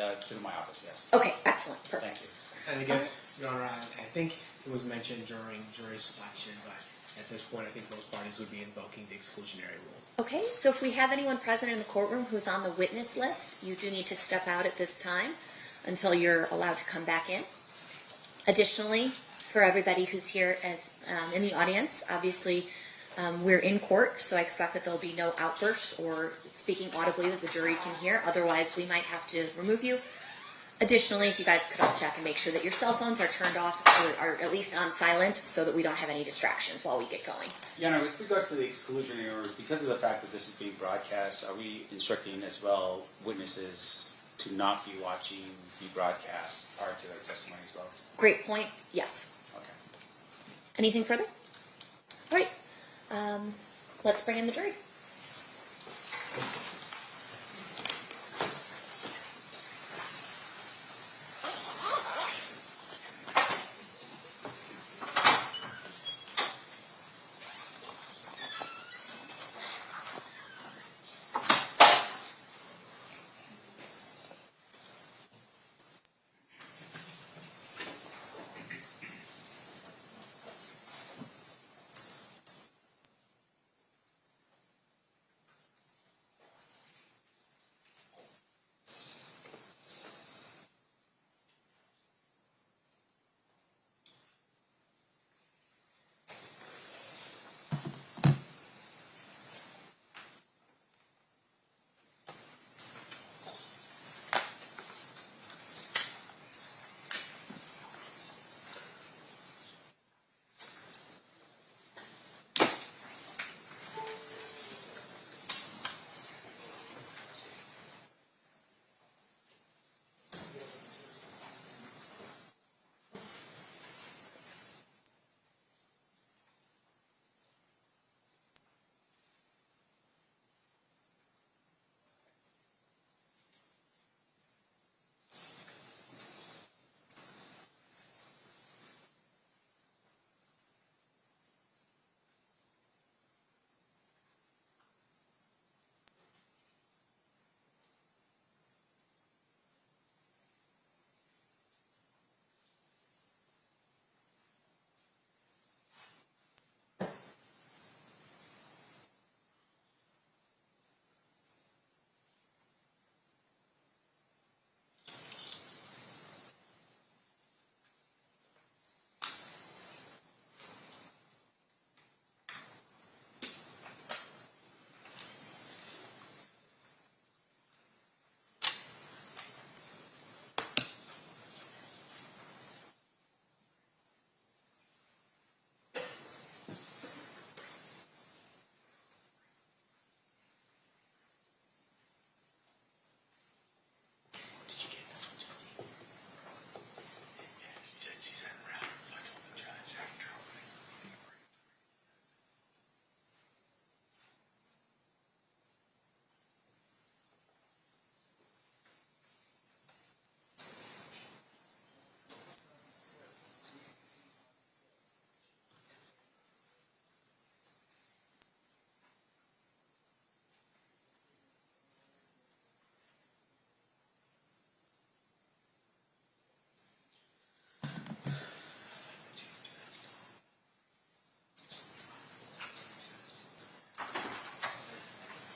through my office, yes. Okay, excellent. Perfect. Thank you. And I guess, Your Honor, I think it was mentioned during jury selection, but at this point, I think both parties would be invoking the exclusionary rule. Okay, so if we have anyone present in the courtroom who's on the witness list, you do need to step out at this time until you're allowed to come back in. Additionally, for everybody who's here as in the audience, obviously we're in court, so I expect that there'll be no outbursts or speaking audibly that the jury can hear. Otherwise, we might have to remove you. Additionally, if you guys could all check and make sure that your cell phones are turned off or are at least on silent so that we don't have any distractions while we get going. Your Honor, with regard to the exclusionary order, because of the fact that this is being broadcast, are we instructing as well witnesses to not be watching the broadcast prior to their testimony as well? Great point. Yes. Okay. Anything further? All right. Let's bring in the jury.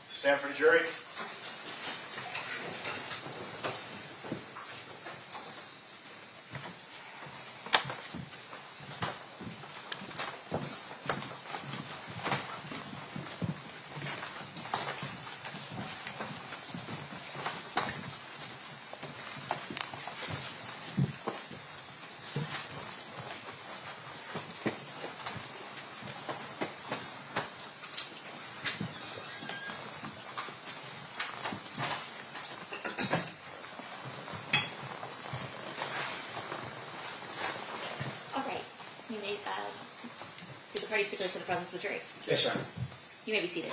Stand for the jury. Did the parties stipulate to the presence of the jury? Yes, Your Honor. You may be seated.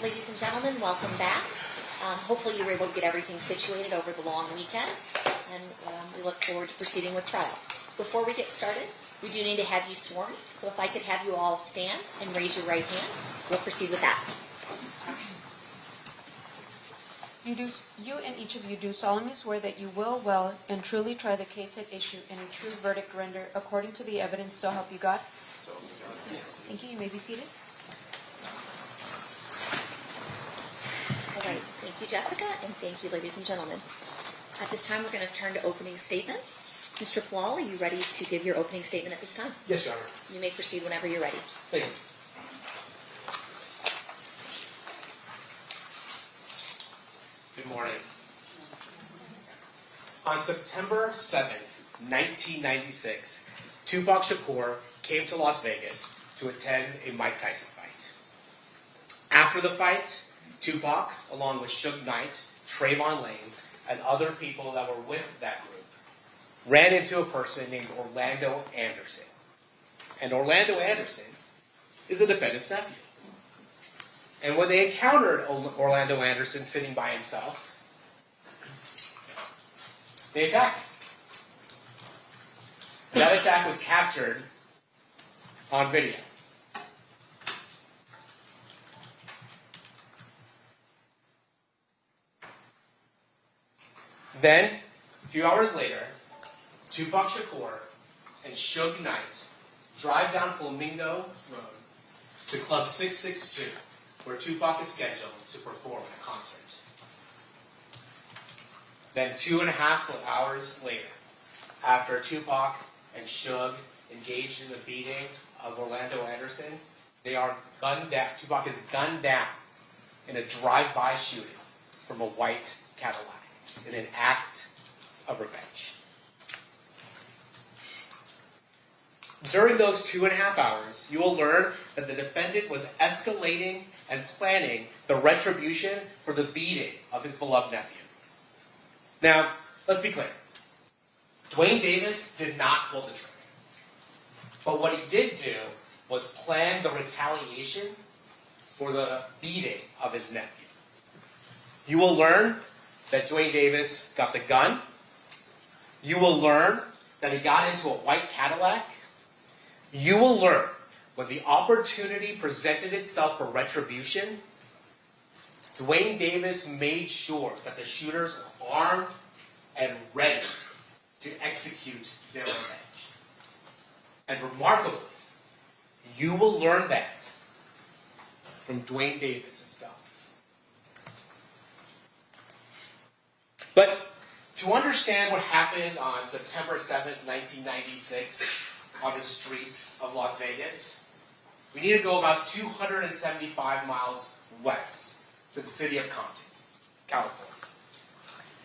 Ladies and gentlemen, welcome back. Hopefully you were able to get everything situated over the long weekend, and we look forward to proceeding with trial. Before we get started, we do need to have you sworn, so if I could have you all stand and raise your right hand, we'll proceed with that. You and each of you do solemnly swear that you will well and truly try the case at issue and a true verdict render according to the evidence, so help you God? Thank you. You may be seated. All right, thank you, Jessica, and thank you, ladies and gentlemen. At this time, we're going to turn to opening statements. Mr. Plall, are you ready to give your opening statement at this time? Yes, Your Honor. You may proceed whenever you're ready. Thank you. Good morning. On September 7th, 1996, Tupac Shakur came to Las Vegas to attend a Mike Tyson fight. After the fight, Tupac, along with Suge Knight, Trayvon Lane, and other people that were with that group, ran into a person named Orlando Anderson. And Orlando Anderson is the defendant's nephew. And when they encountered Orlando Anderson sitting by himself, they attacked him. That attack was captured on video. Then, a few hours later, Tupac Shakur and Suge Knight drive down Flamingo Road to Club 662, where Tupac is scheduled to perform a concert. Then 2.5 hours later, after Tupac and Suge engaged in the beating of Orlando Anderson, they are gunned down. Tupac is gunned down in a drive-by shooting from a white Cadillac in an act of revenge. During those 2.5 hours, you will learn that the defendant was escalating and planning the retribution for the beating of his beloved nephew. Now, let's be clear. Dwayne Davis did not pull the trigger. But what he did do was plan the retaliation for the beating of his nephew. You will learn that Dwayne Davis got the gun. You will learn that he got into a white Cadillac. You will learn when the opportunity presented itself for retribution, Dwayne Davis made sure that the shooters were armed and ready to execute their revenge. And remarkably, you will learn that from Dwayne Davis himself. But to understand what happened on September 7th, 1996, on the streets of Las Vegas, we need to go about 275 miles west to the city of Compton, California.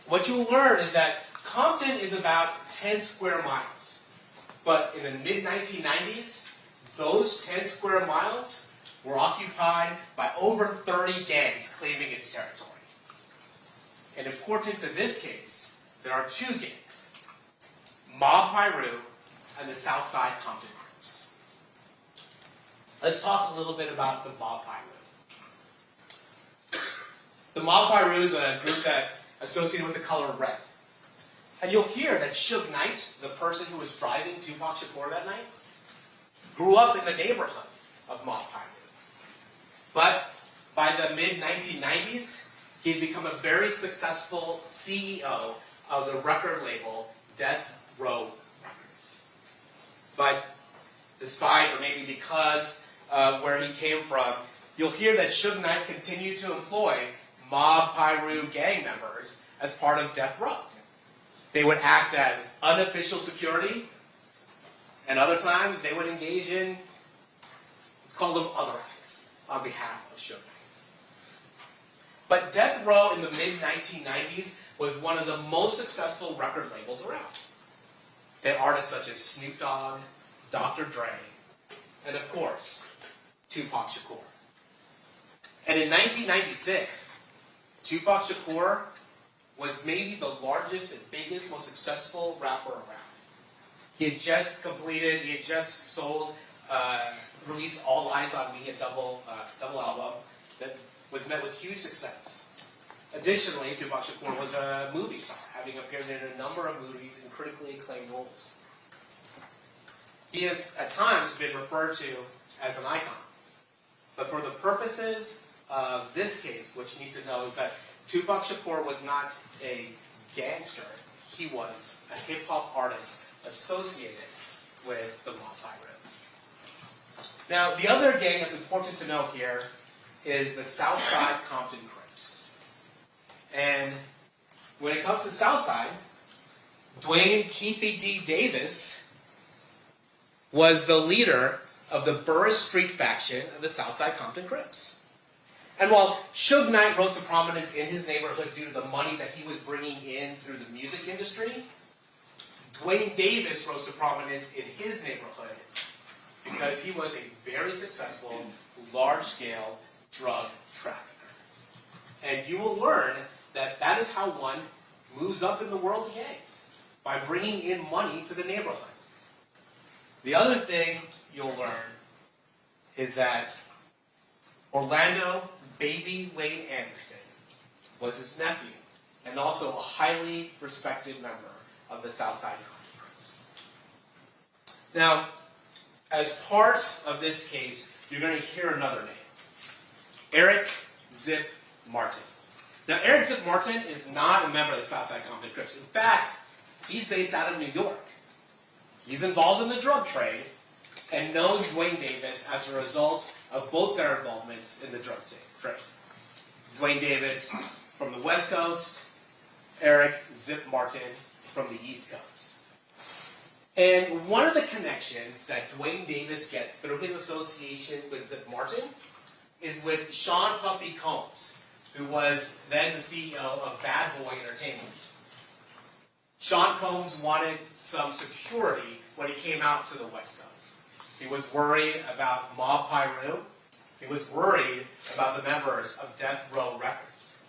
What you'll learn is that Compton is about 10 square miles. But in the mid-1990s, those 10 square miles were occupied by over 30 gangs claiming its territory. And important to this case, there are two gangs, Mob Piru and the Southside Compton groups. Let's talk a little bit about the Mob Piru. The Mob Piru is a group that associated with the color red. And you'll hear that Suge Knight, the person who was driving Tupac Shakur that night, grew up in the neighborhood of Mob Piru. But by the mid-1990s, he had become a very successful CEO of the record label Death Row Records. But despite, or maybe because where he came from, you'll hear that Suge Knight continued to employ Mob Piru gang members as part of Death Row. They would act as unofficial security, and other times they would engage in, let's call them other acts, on behalf of Suge Knight. But Death Row in the mid-1990s was one of the most successful record labels around. They had artists such as Snoop Dogg, Dr. Dre, and of course, Tupac Shakur. And in 1996, Tupac Shakur was maybe the largest and biggest, most successful rapper around. He had just released All Eyes on Me, a double album that was met with huge success. Additionally, Tupac Shakur was a movie star, having appeared in a number of movies in critically acclaimed roles. He has, at times, been referred to as an icon. But for the purposes of this case, what you need to know is that Tupac Shakur was not a gangster. He was a hip-hop artist associated with the Mob Pyru. Now, the other gang that's important to know here is the Southside Compton Crips. And when it comes to Southside, Dwayne Keefe D. Davis was the leader of the Burris Street faction of the Southside Compton Crips. And while Suge Knight rose to prominence in his neighborhood due to the money that he was bringing in through the music industry, Dwayne Davis rose to prominence in his neighborhood because he was a very successful, large-scale drug trafficker. And you will learn that that is how one moves up in the world of gangs, by bringing in money to the neighborhood. The other thing you'll learn is that Orlando Baby Lane Anderson was his nephew, and also a highly respected member of the Southside Compton Crips. Now, as part of this case, you're going to hear another name, Eric Zip Martin. Now, Eric Zip Martin is not a member of the Southside Compton Crips. In fact, he's based out of New York. He's involved in the drug trade and knows Dwayne Davis as a result of both their involvements in the drug trade. Dwayne Davis from the West Coast, Eric Zip Martin from the East Coast. And one of the connections that Dwayne Davis gets through his association with Zip Martin is with Sean Puffy Combs, who was then the CEO of Bad Boy Entertainment. Sean Combs wanted some security when he came out to the West Coast. He was worried about Mob Pyru. He was worried about the members of Death Row Records.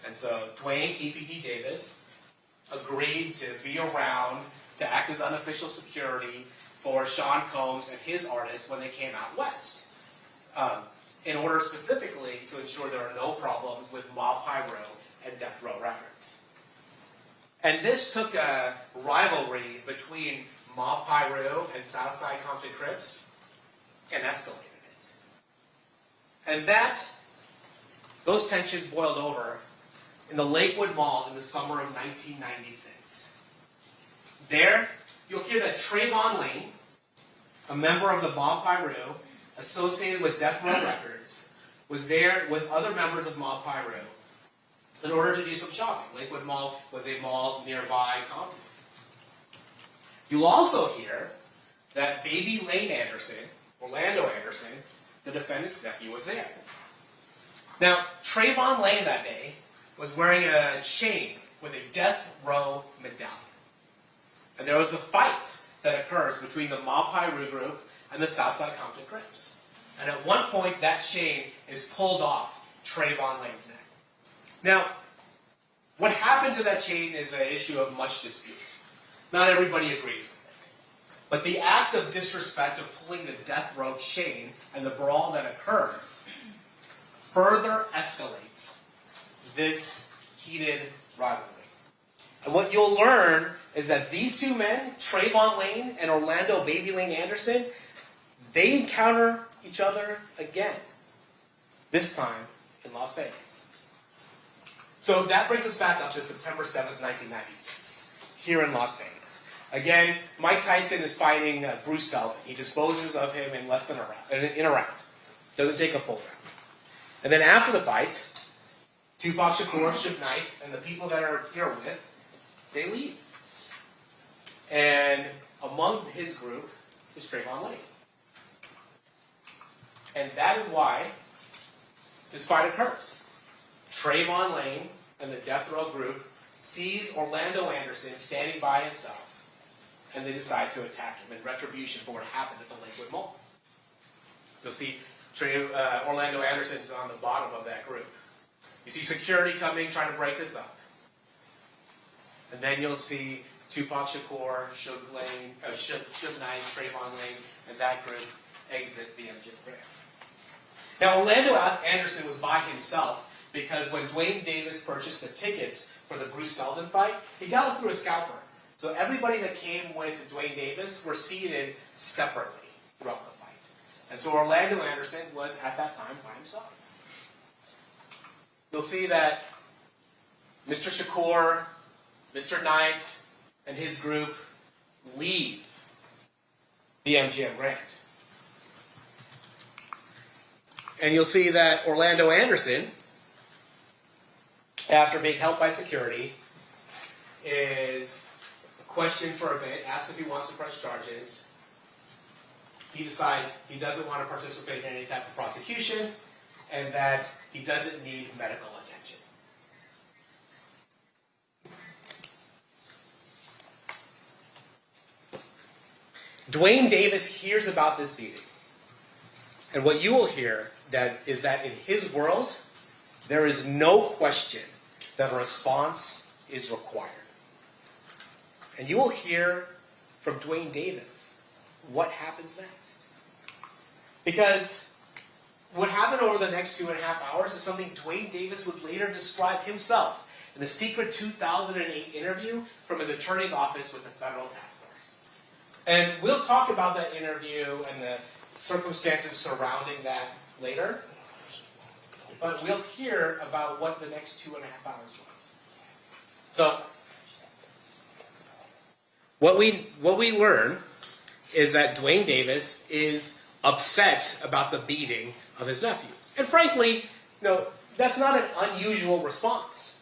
And so Dwayne Keefe D. Davis agreed to be around to act as unofficial security for Sean Combs and his artists when they came out west, in order specifically to ensure there are no problems with Mob Pyru and Death Row Records. And this took a rivalry between Mob Pyru and Southside Compton Crips and escalated it. And those tensions boiled over in the Lakewood Mall in the summer of 1996. There, you'll hear that Trayvon Lane, a member of the Mob Pyru, associated with Death Row Records, was there with other members of Mob Pyru in order to do some shopping. Lakewood Mall was a mall nearby Compton. You'll also hear that Baby Lane Anderson, Orlando Anderson, the defendant's nephew, was there. Now, Trayvon Lane that day was wearing a chain with a Death Row medallion. And there was a fight that occurs between the Mob Pyru group and the Southside Compton Crips. And at one point, that chain is pulled off Trayvon Lane's neck. Now, what happened to that chain is an issue of much dispute. Not everybody agrees with it. But the act of disrespect of pulling the Death Row chain and the brawl that occurs further escalates this heated rivalry. And what you'll learn is that these two men, Trayvon Lane and Orlando Baby Lane Anderson, they encounter each other again. This time in Las Vegas. So that brings us back up to September 7th, 1996, here in Las Vegas. Again, Mike Tyson is fighting Bruce Seldon. He disposes of him in less than a round. Doesn't take a full round. And then after the fight, Tupac Shakur, Suge Knight, and the people that are here with, they leave. And among his group is Trayvon Lane. And that is why this fight occurs. Trayvon Lane and the Death Row group sees Orlando Anderson standing by himself, and they decide to attack him in retribution for what happened at the Lakewood Mall. You'll see Orlando Anderson's on the bottom of that group. You see security coming, trying to break this up. And then you'll see Tupac Shakur, Suge Knight, Trayvon Lane, and that group exit the MGM Grand. Now, Orlando Anderson was by himself because when Dwayne Davis purchased the tickets for the Bruce Seldon fight, he got them through a scalper. So everybody that came with Dwayne Davis were seated separately throughout the fight. And so Orlando Anderson was, at that time, by himself. You'll see that Mr. Shakur, Mr. Knight, and his group leave the MGM Grand. And you'll see that Orlando Anderson, after being held by security, is questioned for a bit, asked if he wants to press charges. He decides he doesn't want to participate in any type of prosecution and that he doesn't need medical attention. Dwayne Davis hears about this beating. And what you will hear is that in his world, there is no question that a response is required. And you will hear from Dwayne Davis what happens next. Because what happened over the next 2.5 hours is something Dwayne Davis would later describe himself in a secret 2008 interview from his attorney's office with the federal task force. And we'll talk about that interview and the circumstances surrounding that later. But we'll hear about what the next 2.5 hours was. So, what we learn is that Dwayne Davis is upset about the beating of his nephew. And frankly, that's not an unusual response.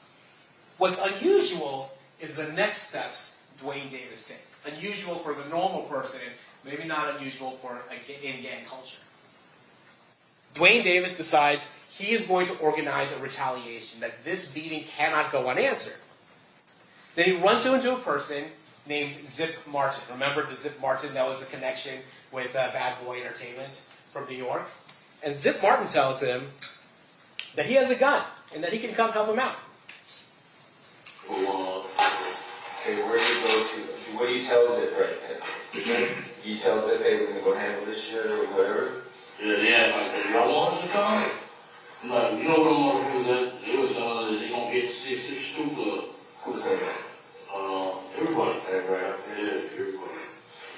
What's unusual is the next steps Dwayne Davis takes. Unusual for the normal person, maybe not unusual for in gang culture. Dwayne Davis decides he is going to organize a retaliation, that this beating cannot go unanswered. Then he runs into a person named Zip Martin. Remember the Zip Martin that was a connection with Bad Boy Entertainment from New York? And Zip Martin tells him that he has a gun and that he can come help him out. Well, okay, where do you go to? What do you tell Zip right then? You tell Zip, hey, we're going to go handle this shit or whatever? Yeah, like, if y'all want us to come, I'm like, you know what I'm going to do that? They was telling that they going to get 662 club. Who's saying that? Everybody. Everybody out there? Yeah, everybody.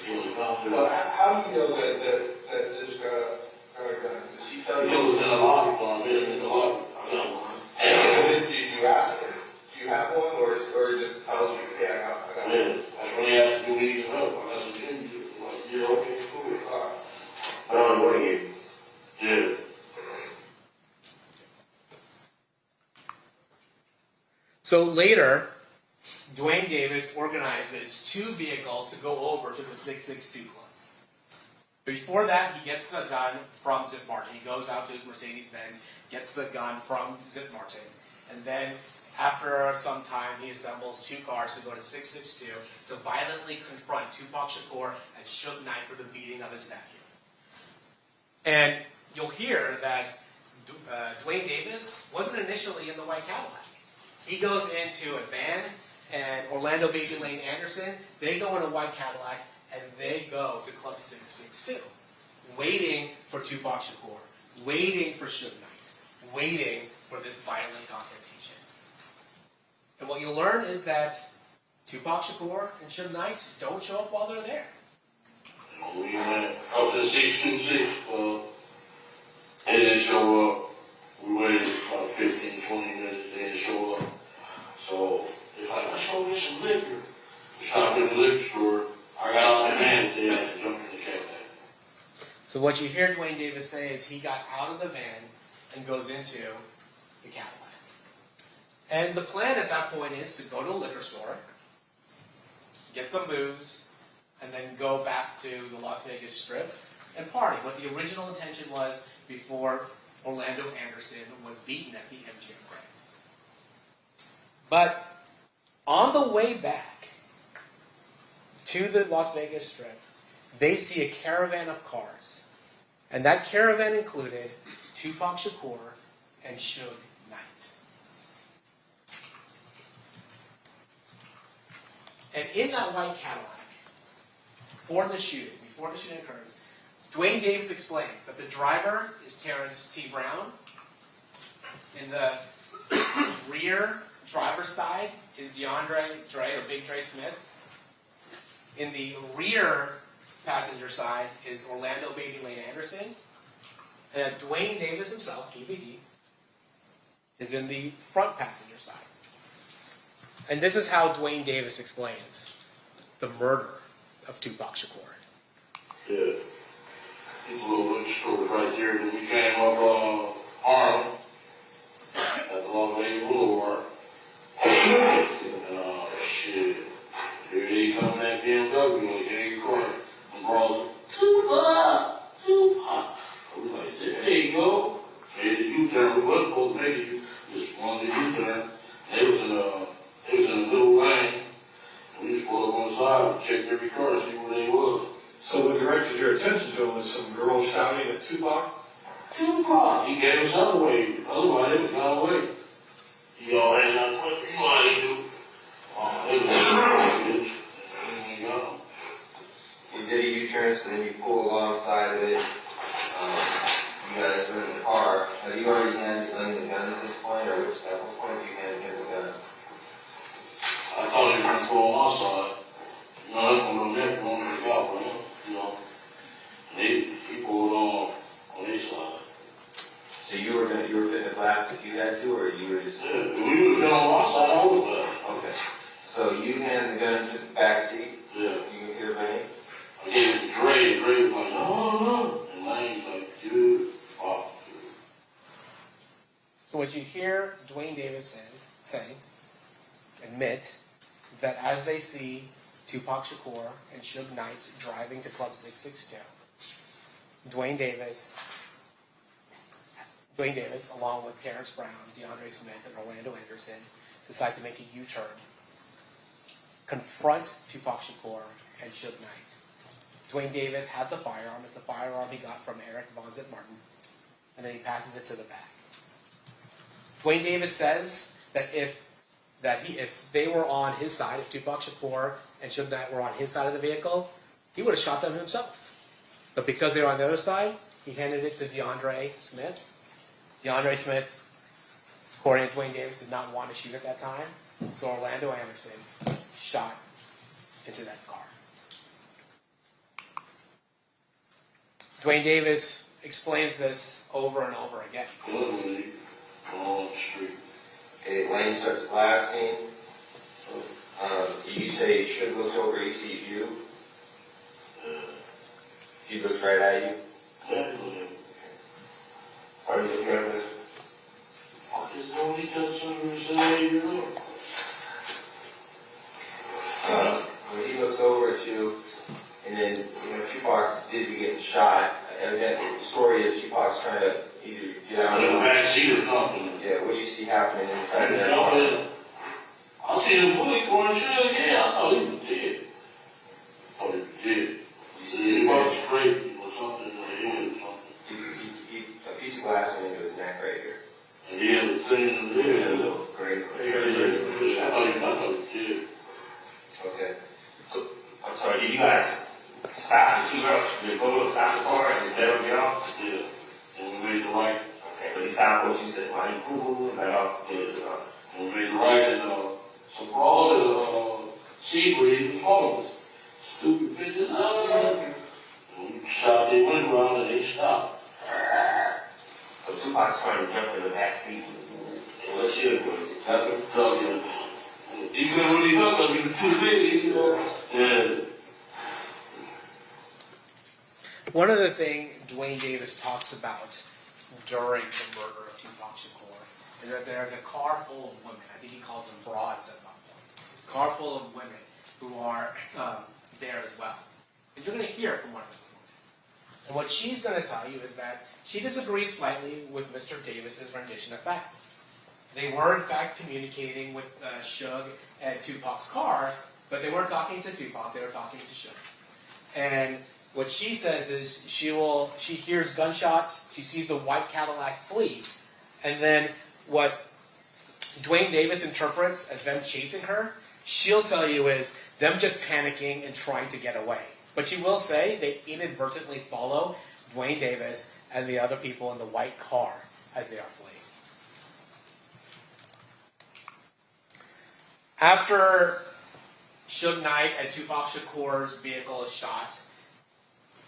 You want to come? Well, how do you know that Zip's got a gun? Does he tell It you? was in the lobby, but I'm in the lobby. I got one. Did you ask him? Do you have one? Or he just tells you, yeah, I got one? Yeah, that's when they asked me, do we need some help? I got some things. I'm like, yeah, okay, cool. I don't know what he gave you. Yeah. So later, Dwayne Davis organizes 2 vehicles to go over to the 662 Club. Before that, he gets the gun from Zip Martin. He goes out to his Mercedes-Benz, gets the gun from Zip Martin, and then after some time, he assembles 2 cars to go to 662 to violently confront Tupac Shakur and Suge Knight for the beating of his nephew. And you'll hear that Dwayne Davis wasn't initially in the white Cadillac. He goes into a van, and Orlando Baby Lane Anderson, they go in a white Cadillac, and they go to Club 662, waiting for Tupac Shakur, waiting for Suge Knight, waiting for this violent confrontation. And what you'll learn is that Tupac Shakur and Suge Knight don't show up while they're there. We went out to 626, they didn't show up. We waited about 15, 20 minutes, they didn't show up. So, it's like, let's go get some liquor. We stopped at the liquor store. I got out the van, they had to jump in the Cadillac. So what you hear Dwayne Davis say is he got out of the van and goes into the Cadillac. And the plan at that point is to go to a liquor store, get some booze, and then go back to the Las Vegas Strip and party. What the original intention was before Orlando Anderson was beaten at the MGM Grand. But on the way back to the Las Vegas Strip, they see a caravan of cars. And that caravan included Tupac Shakur and Suge Knight. And in that white Cadillac, before the shooting occurs, Dwayne Davis explains that the driver is Terrence T. Brown. In the rear driver's side is DeAndre Dre, or Big Dre Smith. In the rear passenger side is Orlando Baby Lane Anderson. And Dwayne Davis himself, DVD, is in the front passenger side. And this is how Dwayne Davis explains the murder of Tupac Shakur. Yeah. These little bookstores right there. Then we came up on Harlem at the Long Bay Boulevard. And shit. Here they come in that BMW like in your car. And bros, Tupac! Tupac! I was like, there you go. Made the U-turn. We wasn't supposed to make it. Just wanted the U-turn. They was in a little lane. And we just pulled up on the side and checked every car to see where they was. So what directed your attention to him was some girl shouting at Tupac? Tupac! He gave himself away. Otherwise, they would have gone away. He already done quick. You know how they do. They was bitch. And we got him. You did a U-turn, so then you pull alongside of it. You guys were in the car. Have you already handed him the gun at this point, or at what point do you hand him the gun? I thought he was going to pull on my side. You know, that's one of them neck going to the out for him. You know. And he pulled on his side. So you were fitting to blast if you had to, or you were just... Yeah, if we would have been on my side, I would have. Okay. So you hand the gun to the back seat. Yeah. You can hear Lane. I gave it to Dre. Dre was like, no. And Lane's like, dude, fuck. So what you hear Dwayne Davis admit that as they see Tupac Shakur and Suge Knight driving to Club 662, Dwayne Davis, along with Terrence Brown, DeAndre Smith, and Orlando Anderson, decide to make a U-turn, confront Tupac Shakur and Suge Knight. Dwayne Davis has the firearm. It's a firearm he got from Eric Von Zit Martin, and then he passes it to the back. Dwayne Davis says that if they were on his side, if Tupac Shakur and Suge Knight were on his side of the vehicle, he would have shot them himself. But because they were on the other side, he handed it to DeAndre Smith. DeAndre Smith, according to Dwayne Davis, did not want to shoot at that time, so Orlando Anderson shot into that car. Dwayne Davis explains this over and over again. Literally, on the street. Okay, Lane starts blasting. You say Suge looks over, he sees you. He looks right at you. Yeah, Are you looking at this? I just know he does something to say, you know. When he looks over at you, and then, Tupac's busy getting shot. Evidently, the story is Tupac's trying to either get out In the of back seat or something. Yeah, what do you see happening inside And that jump car? in. I seen the bullet going shit again. I thought he was dead. He was straight or something in the head or something. A piece of glass went into his neck right here. And he had a thing in the head. Great. I thought he was dead. Okay. So, I'm sorry, did you guys stop the two girls? Did both stop the car and let them get off? Yeah. And we made the right. Okay, but he stopped what you said, why you cool and let off? And we made the right and some all the Seabreeze and homeless. Stupid bitches. And we shot their window around and they stopped. So Tupac's trying to jump in the back seat. And what should do? Nothing. He couldn't really hook up, he was too big, you know. Yeah. One of the things Dwayne Davis talks about during the murder of Tupac Shakur is that there's a car full of women. I think he calls them broads at one point. A car full of women who are there as well. And you're going to hear from one of those women. And what she's going to tell you is that she disagrees slightly with Mr. Davis's rendition of facts. They were, in fact, communicating with Suge and Tupac's car, but they weren't talking to Tupac, they were talking to Suge. And what she says is she hears gunshots, she sees a white Cadillac flee, and then what Dwayne Davis interprets as them chasing her, she'll tell you is them just panicking and trying to get away. But she will say they inadvertently follow Dwayne Davis and the other people in the white car as they are fleeing. After Suge Knight and Tupac Shakur's vehicle is shot,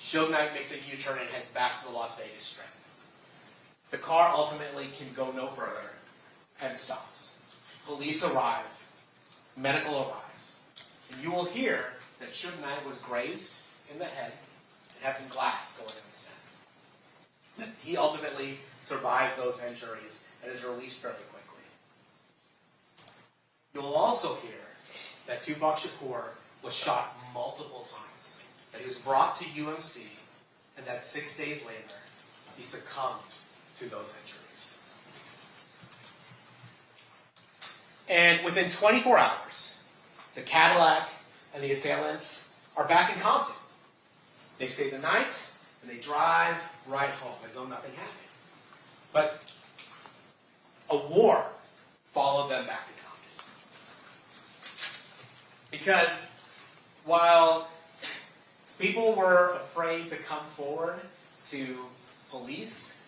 Suge Knight makes a U-turn and heads back to the Las Vegas Strip. The car ultimately can go no further and stops. Police arrive. medical arrives. And you will hear that Suge Knight was grazed in the head and had some glass going in his neck. He ultimately survives those injuries and is released fairly quickly. You'll also hear that Tupac Shakur was shot multiple times, that he was brought to UMC, and that 6 days later, he succumbed to those injuries. And within 24 hours, the Cadillac and the assailants are back in Compton. They stay the night, and they drive right home as though nothing happened. But a war followed them back to Compton. Because while people were afraid to come forward to police,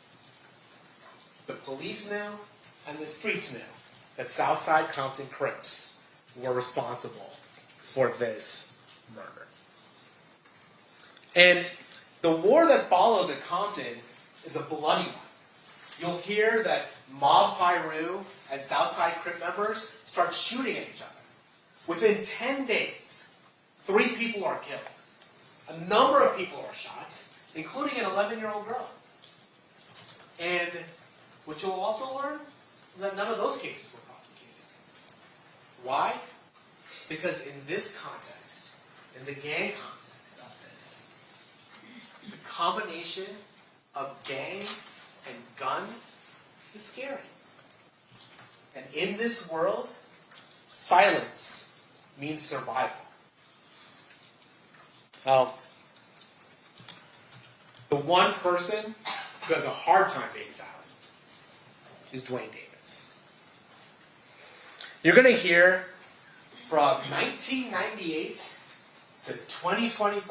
the police knew and the streets knew that Southside Compton Crips were responsible for this murder. And the war that follows at Compton is a bloody one. You'll hear that Mob Piru and Southside Crip members start shooting at each other. Within 10 days, 3 people are killed. A number of people are shot, including an 11-year-old girl. And what you'll also learn is that none of those cases were prosecuted. Why? Because in this context, in the gang context of this, the combination of gangs and guns is scary. And in this world, silence means survival. The one person who has a hard time being silent is Dwayne Davis. You're going to hear from 1998 to 2023,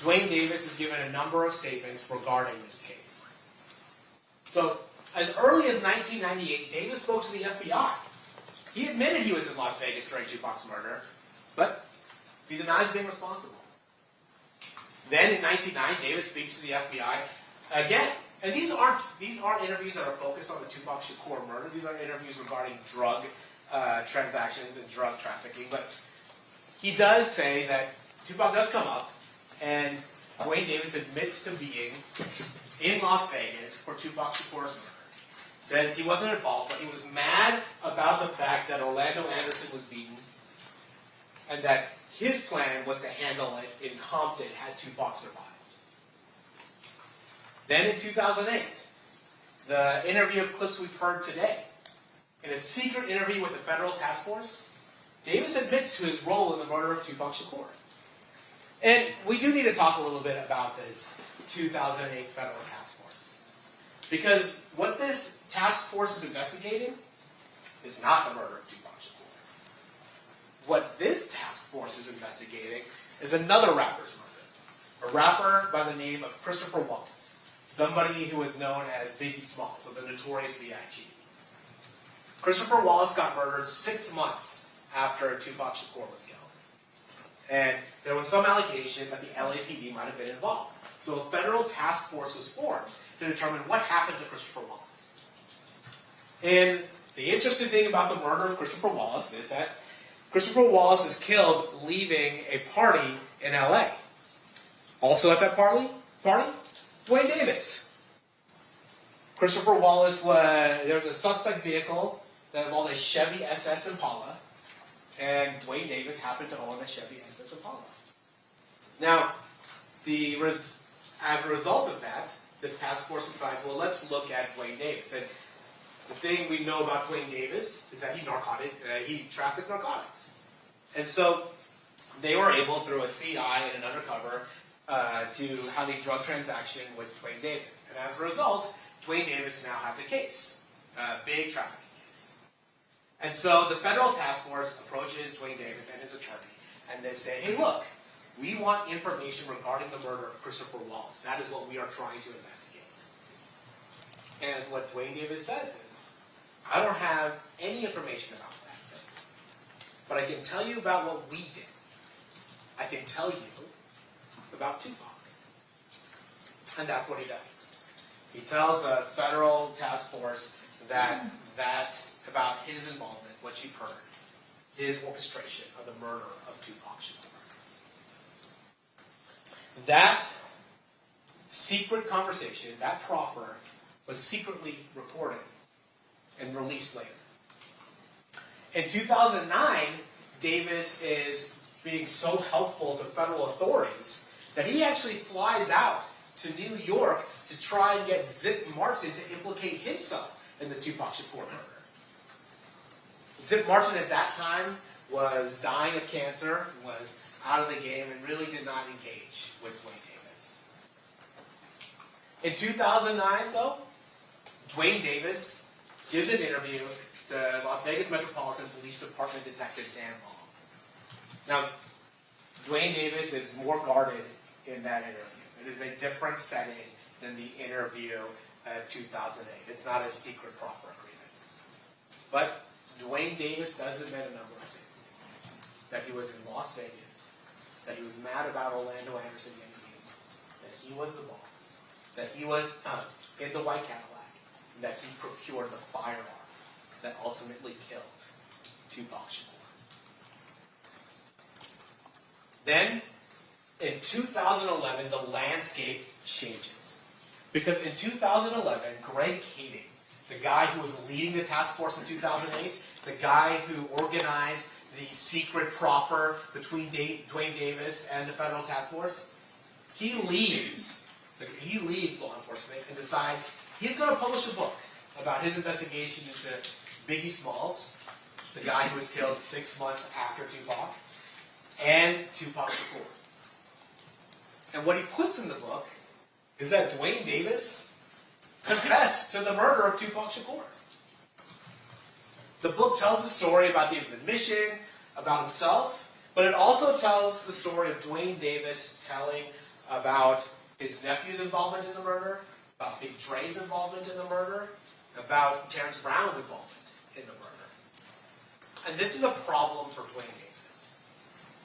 Dwayne Davis has given a number of statements regarding this case. So, as early as 1998, Davis spoke to the FBI. He admitted he was in Las Vegas during Tupac's murder, but he denies being responsible. Then in 1999, Davis speaks to the FBI again. And these aren't interviews that are focused on the Tupac Shakur murder. These are interviews regarding drug transactions and drug trafficking. But he does say that Tupac does come up, and Dwayne Davis admits to being in Las Vegas for Tupac Shakur's murder. Says he wasn't involved, but he was mad about the fact that Orlando Anderson was beaten, and that his plan was to handle it in Compton had Tupac survived. Then in 2008, the interview of clips we've heard today, in a secret interview with the federal task force, Davis admits to his role in the murder of Tupac Shakur. And we do need to talk a little bit about this 2008 federal task force. Because what this task force is investigating is not the murder of Tupac Shakur. What this task force is investigating is another rapper's murder. A rapper by the name of Christopher Wallace. Somebody who is known as Biggie Smalls, so the notorious B.I.G. Christopher Wallace got murdered 6 months after Tupac Shakur was killed. And there was some allegation that the LAPD might have been involved. So a federal task force was formed to determine what happened to Christopher Wallace. And the interesting thing about the murder of Christopher Wallace is that Christopher Wallace is killed leaving a party in LA. Also at that party, Dwayne Davis. Christopher Wallace there was a suspect vehicle that involved a Chevy SS Impala, and Dwayne Davis happened to own a Chevy SS Impala. Now, as a result of that, the task force decides, well, let's look at Dwayne Davis. And the thing we know about Dwayne Davis is that he trafficked narcotics. And so they were able, through a CI and an undercover, to have a drug transaction with Dwayne Davis. And as a result, Dwayne Davis now has a case, a big trafficking case. And so the federal task force approaches Dwayne Davis and his attorney, and they say, hey, look, we want information regarding the murder of Christopher Wallace. That is what we are trying to investigate. And what Dwayne Davis says is, I don't have any information about that thing, but I can tell you about what we did. I can tell you about Tupac. And that's what he does. He tells a federal task force that about his involvement, what you've heard. his orchestration of the murder of Tupac Shakur. That secret conversation, that proffer, was secretly recorded and released later. In 2009, Davis is being so helpful to federal authorities that he actually flies out to New York to try and get Zip Martin to implicate himself in the Tupac Shakur murder. Zip Martin at that time was dying of cancer, was out of the game, and really did not engage with Duane Davis. In 2009, though, Duane Davis gives an interview to Las Vegas Metropolitan Police Department Detective Dan Long. Now, Duane Davis is more guarded in that interview. It is a different setting than the interview of 2008. It's not a secret proffer agreement. But Duane Davis does admit a number of things. That he was in Las Vegas, that he was mad about Orlando Anderson getting beaten, that he was the boss, that he was in the white Cadillac, and that he procured the firearm that ultimately killed Tupac Shakur. Then, in 2011, the landscape changes. Because in 2011, Greg Kading, the guy who was leading the task force in 2008, the guy who organized the secret proffer between Duane Davis and the federal task force, he leaves law enforcement and decides he's going to publish a book about his investigation into Biggie Smalls, the guy who was killed 6 months after Tupac, and Tupac Shakur. And what he puts in the book is that Duane Davis confessed to the murder of Tupac Shakur. The book tells the story about Davis' admission, about himself, but it also tells the story of Duane Davis telling about his nephew's involvement in the murder, about Big Dre's involvement in the murder, about Terrence Brown's involvement in the murder. And this is a problem for Duane Davis,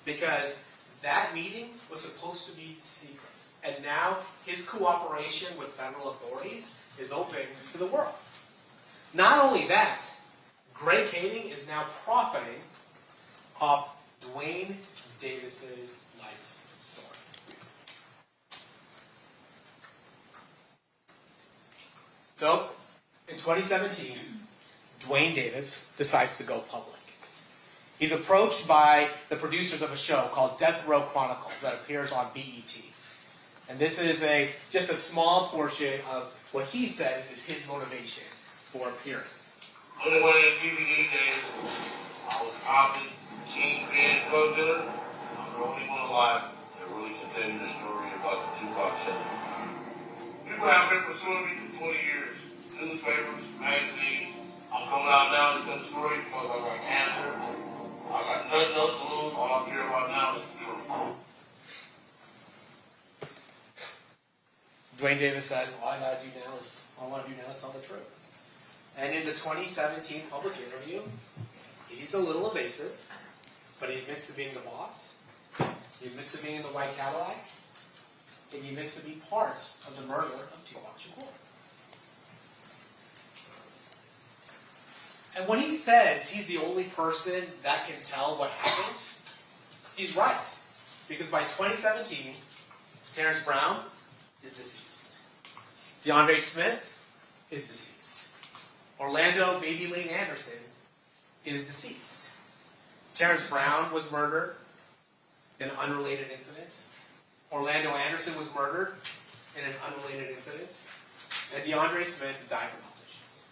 because that meeting was supposed to be secret. And now his cooperation with federal authorities is open to the world. Not only that, Greg Kading is now profiting off Duane Davis's life story. So, in 2017, Duane Davis decides to go public. He's approached by the producers of a show called Death Row Chronicles that appears on BET. And this is just a small portion of what he says is his motivation for appearing. When I went in TV these days, I was a popping, kingpin, drug dealer. I'm the only one alive that really can tell you the story about the Tupac Shakur. People have been pursuing me for 20 years. Newspapers, magazines. I'm coming out now to tell the story because I got cancer. I got nothing else to lose. All I care about now is the truth. Duane Davis says, all I want to do now is tell the truth. And in the 2017 public interview, he's a little evasive, but he admits to being the boss. He admits to being in the white Cadillac. And he admits to be part of the murder of Tupac Shakur. And when he says he's the only person that can tell what happened, he's right. Because by 2017, Terrence Brown is deceased. DeAndre Smith is deceased. Orlando Baby Lane Anderson is deceased. Terrence Brown was murdered in an unrelated incident. Orlando Anderson was murdered in an unrelated incident. And DeAndre Smith died from health issues.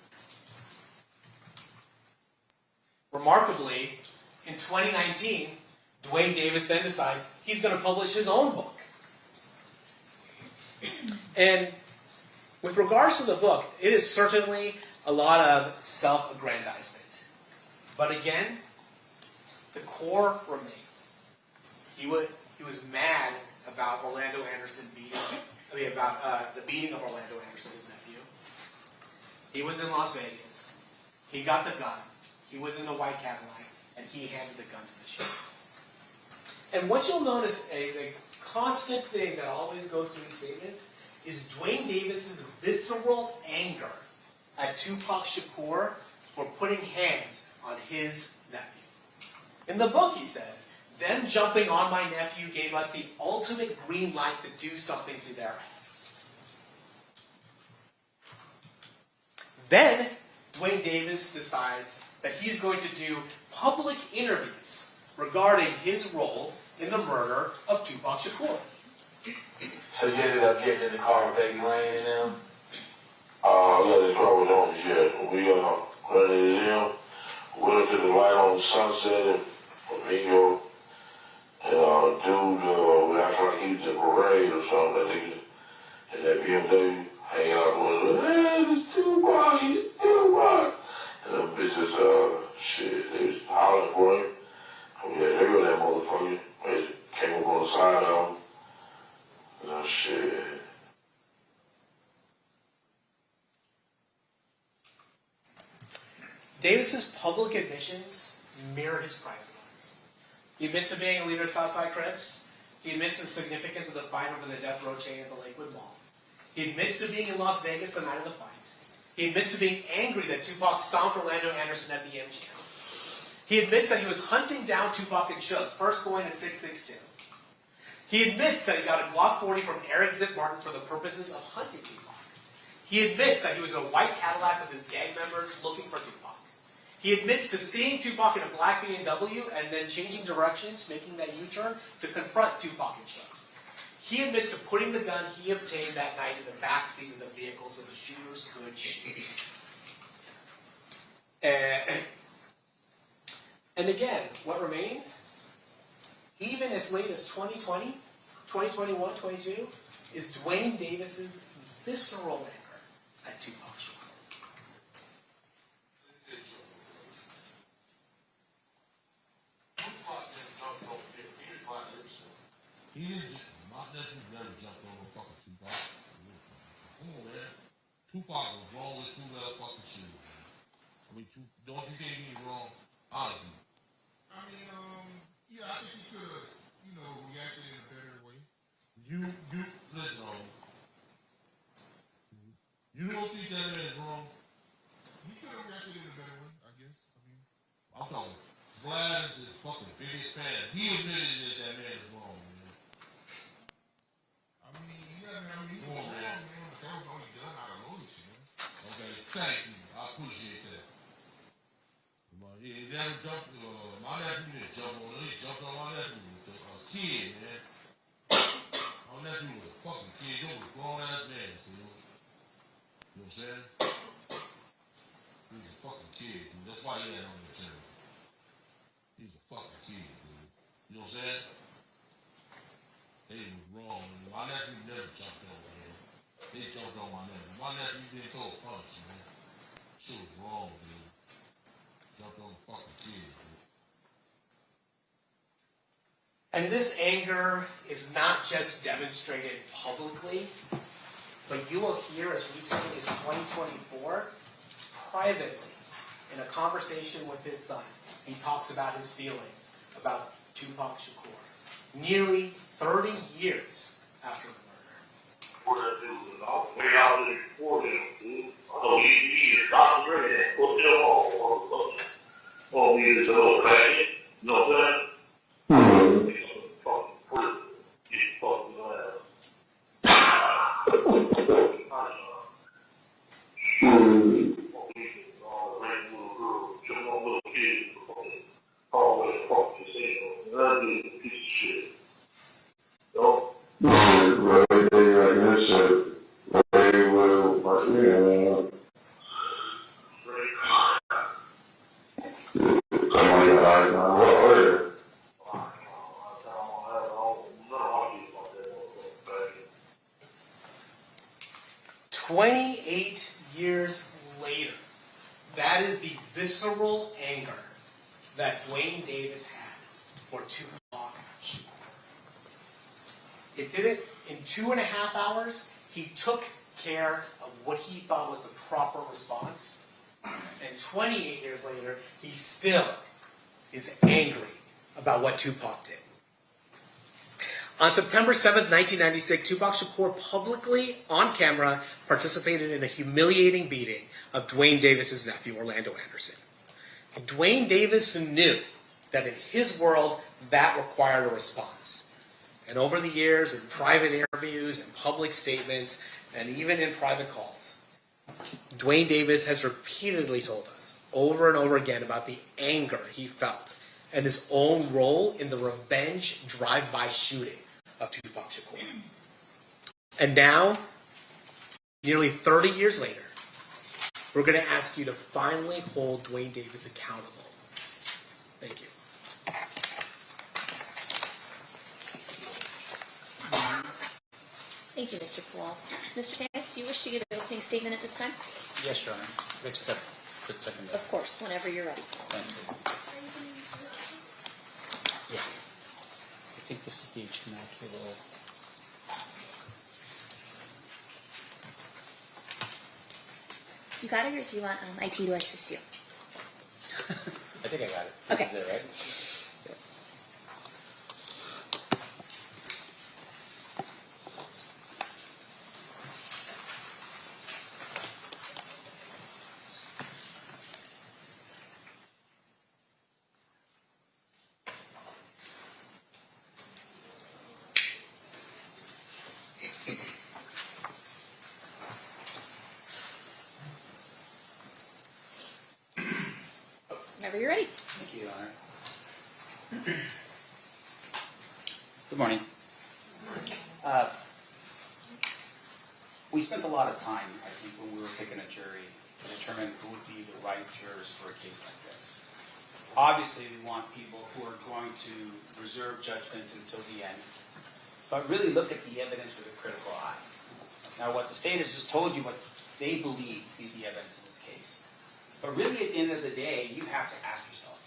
Remarkably, in 2019, Duane Davis then decides he's going to publish his own book. And with regards to the book, it is certainly a lot of self-aggrandizement. But again, the core remains. He was mad about the beating of Orlando Anderson, his nephew. He was in Las Vegas. He got the gun. He was in the white Cadillac, and he handed the gun to the sheriff. And what you'll notice is a constant thing that always goes through these statements is Duane Davis's visceral anger at Tupac Shakur for putting hands on his nephew. In the book, he says, them jumping on my nephew gave us the ultimate green light to do something to their ass. Then, Dwayne Davis decides that he's going to do public interviews regarding his role in the murder of Tupac Shakur. So you ended up getting in the car with Baby Lane and them? Yeah, the car was on, yeah. We, running it in, went to the light on Sunset and Flamingo, and dude, we acted like he was in a parade or something, that nigga, and that BMW, hanging out with him, hey, this Tupac, it's Tupac. And them bitches, shit, they was hollering for him. Yeah, they were that motherfucker. They came up on the side of him. Shit. Davis's public admissions mirror his private life. He admits to being a leader of Southside Crips. He admits to the significance of the fight over the death row chain at the Lakewood Mall. He admits to being in Las Vegas the night of the fight. He admits to being angry that Tupac stomped Orlando Anderson at the MGM. He admits that he was hunting down Tupac and Suge, first going to 662. He admits that he got a Glock 40 from Eric Zip Martin for the purposes of hunting Tupac. He admits that he was in a white Cadillac with his gang members looking for Tupac. He admits to seeing Tupac in a black BMW and then changing directions, making that U-turn to confront Tupac and Suge. He admits to putting the gun he obtained that night in the back seat of the vehicle so the shooters could shoot. And again, what remains, even as late as 2020, 2021, 22, is Dwayne Davis's visceral anger at Tupac Shakur. He didn't, my nephew never jumped over fucking Tupac. Come on, man. Tupac was wrong with two motherfucking shoes. I mean, don't you think he was wrong? Honestly. I mean, yeah, I think he could have, reacted in a better way. You, listen, you don't think that man is wrong? He could have reacted in a better way, I guess. I'm talking, Vlad is his fucking biggest fan. He admitted that man is wrong, man. He's wrong, man. But that was only done out of loyalty, man. Okay, thank you. I appreciate that. But he never jumped, my nephew didn't jump on him. He jumped on my nephew was a kid, man. My nephew was a fucking kid. He was a grown-ass man, see? You know what I'm saying? He was a fucking kid, dude. That's why he had on the channel. He's a fucking kid, dude. You know what I'm saying? They was wrong. My nephew never jumped on him. They jumped on my nephew. My nephew didn't throw a punch, man. Shit was wrong, dude. Jumped on the fucking kid, dude. And this anger is not just demonstrated publicly, but you will hear as recently as 2024, privately, in a conversation with his son, he talks about his feelings about Tupac Shakur, nearly 30 years after the murder. What that dude was all the way out there before him, dude. So he just stopped drinking and put them on. Oh, he was a little crazy. You know what I'm saying? Fucking prick. You fucking ass. All the random little girls, jumping on little kids, always fucking casino. That dude's a piece of shit. No? Right there, like I said, very well, but yeah. Oh, 28 years later, that is the visceral anger that Dwayne Davis had for Tupac Shakur. It did it in 2.5 hours. He took care of what he thought was the proper response. And 28 years later, he still is angry about what Tupac did. On September 7th, 1996, Tupac Shakur publicly, on camera, participated in a humiliating beating of Dwayne Davis's nephew, Orlando Anderson. Dwayne Davis knew that in his world, that required a response. And over the years, in private interviews, in public statements, and even in private calls, Dwayne Davis has repeatedly told us over and over again about the anger he felt and his own role in the revenge drive-by shooting of Tupac Shakur. And now, nearly 30 years later, we're going to ask you to finally hold Dwayne Davis accountable. Thank you. Thank you, Mr. Kowal. Mr. Sanders, do you wish to give an opening statement at this time? Yes, Your Honor. Wait just a quick second. Of course, whenever you're ready. Thank you. Yeah. I think this is the immaculate. You got it, or do you want IT to assist you? I think I got it. This is it, right? Yeah. Whenever you're ready. Thank you, Your Honor. Good morning. We spent a lot of time, I think, when we were picking a jury to determine who would be the right jurors for a case like this. Obviously, we want people who are going to reserve judgment until the end, but really look at the evidence with a critical eye. Now, what the state has just told you what they believe to be the evidence in this case. But really, at the end of the day, you have to ask yourself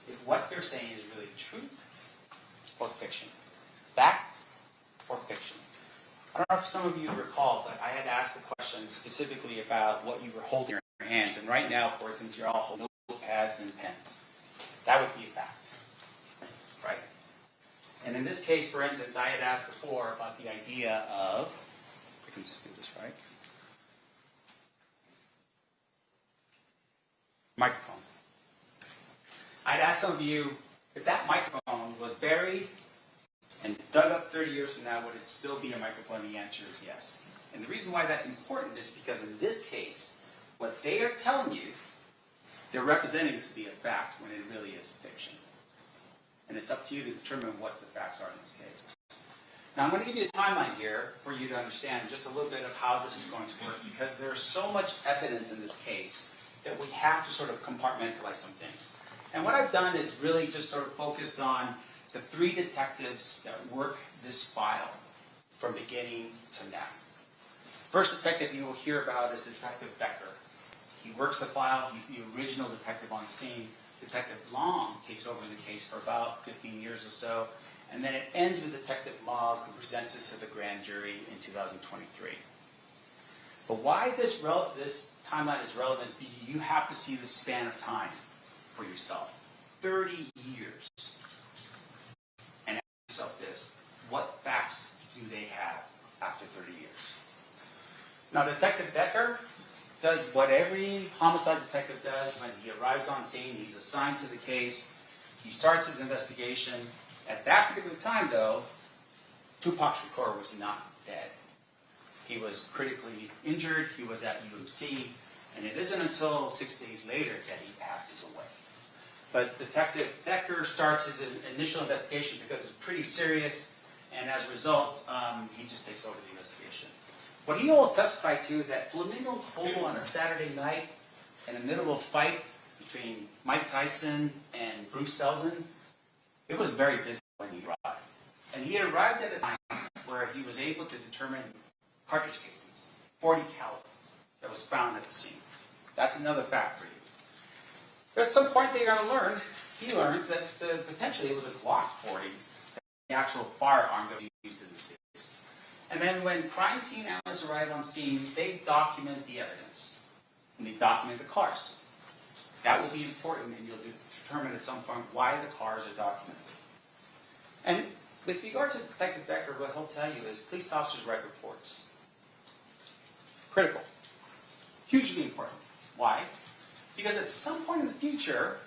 if what they're saying is really truth or fiction, fact or fiction. I don't know if some of you recall, but I had asked the question specifically about what you were holding in your hands. And right now, for instance, you're all holding notepads and pens. That would be a fact, right? And in this case, for instance, I had asked before about the idea of, I can just do this, right? Microphone. I'd ask some of you, if that microphone was buried and dug up 30 years from now, would it still be a microphone? The answer is yes. And the reason why that's important is because in this case, what they are telling you, they're representing it to be a fact when it really is fiction. And it's up to you to determine what the facts are in this case. Now, I'm going to give you a timeline here for you to understand just a little bit of how this is going to work, because there's so much evidence in this case that we have to sort of compartmentalize some things. And what I've done is really just sort of focused on the 3 detectives that work this file from beginning to now. First detective you will hear about is Detective Becker. He works the file. He's the original detective on the scene. Detective Long takes over the case for about 15 years or so. And then it ends with Detective Mogg, who presents this to the grand jury in 2023. But why this timeline is relevant is because you have to see the span of time for yourself. 30 years. And ask yourself this, what facts do they have after 30 years? Now, Detective Becker does what every homicide detective does when he arrives on scene. He's assigned to the case. He starts his investigation. At that particular time, though, Tupac Shakur was not dead. He was critically injured. He was at UMC. And it isn't until 6 days later that he passes away. But Detective Becker starts his initial investigation because it's pretty serious. And as a result, he just takes over the investigation. What he will testify to is that Flamingo Total on a Saturday night, in the middle of a fight between Mike Tyson and Bruce Seldon, it was very busy when he arrived. And he arrived at a time where he was able to determine cartridge casings, .40 caliber, that was found at the scene. That's another fact for you. But at some point they're going to learn, he learns that potentially it was a Glock 40, the actual firearm that was used in this case. And then when crime scene analysts arrive on scene, they document the evidence. And they document the cars. That will be important, and you'll determine at some point why the cars are documented. And with regard to Detective Becker, what he'll tell you is police officers write reports. Critical. Hugely important. Why? Because at some point in the future,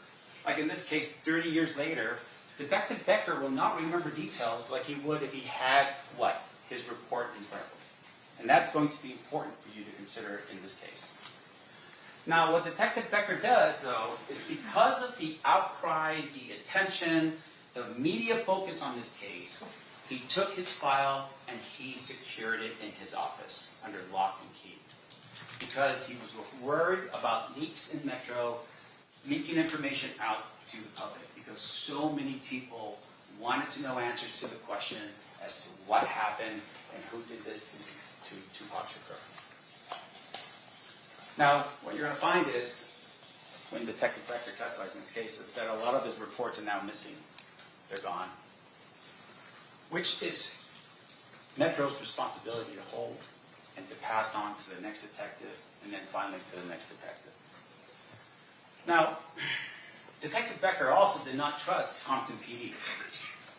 like in this case, 30 years later, Detective Becker will not remember details like he would if he had what? His report in front of him. And that's going to be important for you to consider in this case. Now, what Detective Becker does, though, is because of the outcry, the attention, the media focus on this case, he took his file and he secured it in his office under lock and key. Because he was worried about leaks in Metro, leaking information out to the public, because so many people wanted to know answers to the question as to what happened and who did this to Tupac Shakur. Now, what you're going to find is, when Detective Becker testifies in this case, that a lot of his reports are now missing. They're gone. Which is Metro's responsibility to hold and to pass on to the next detective, and then finally to the next detective. Now, Detective Becker also did not trust Compton PD.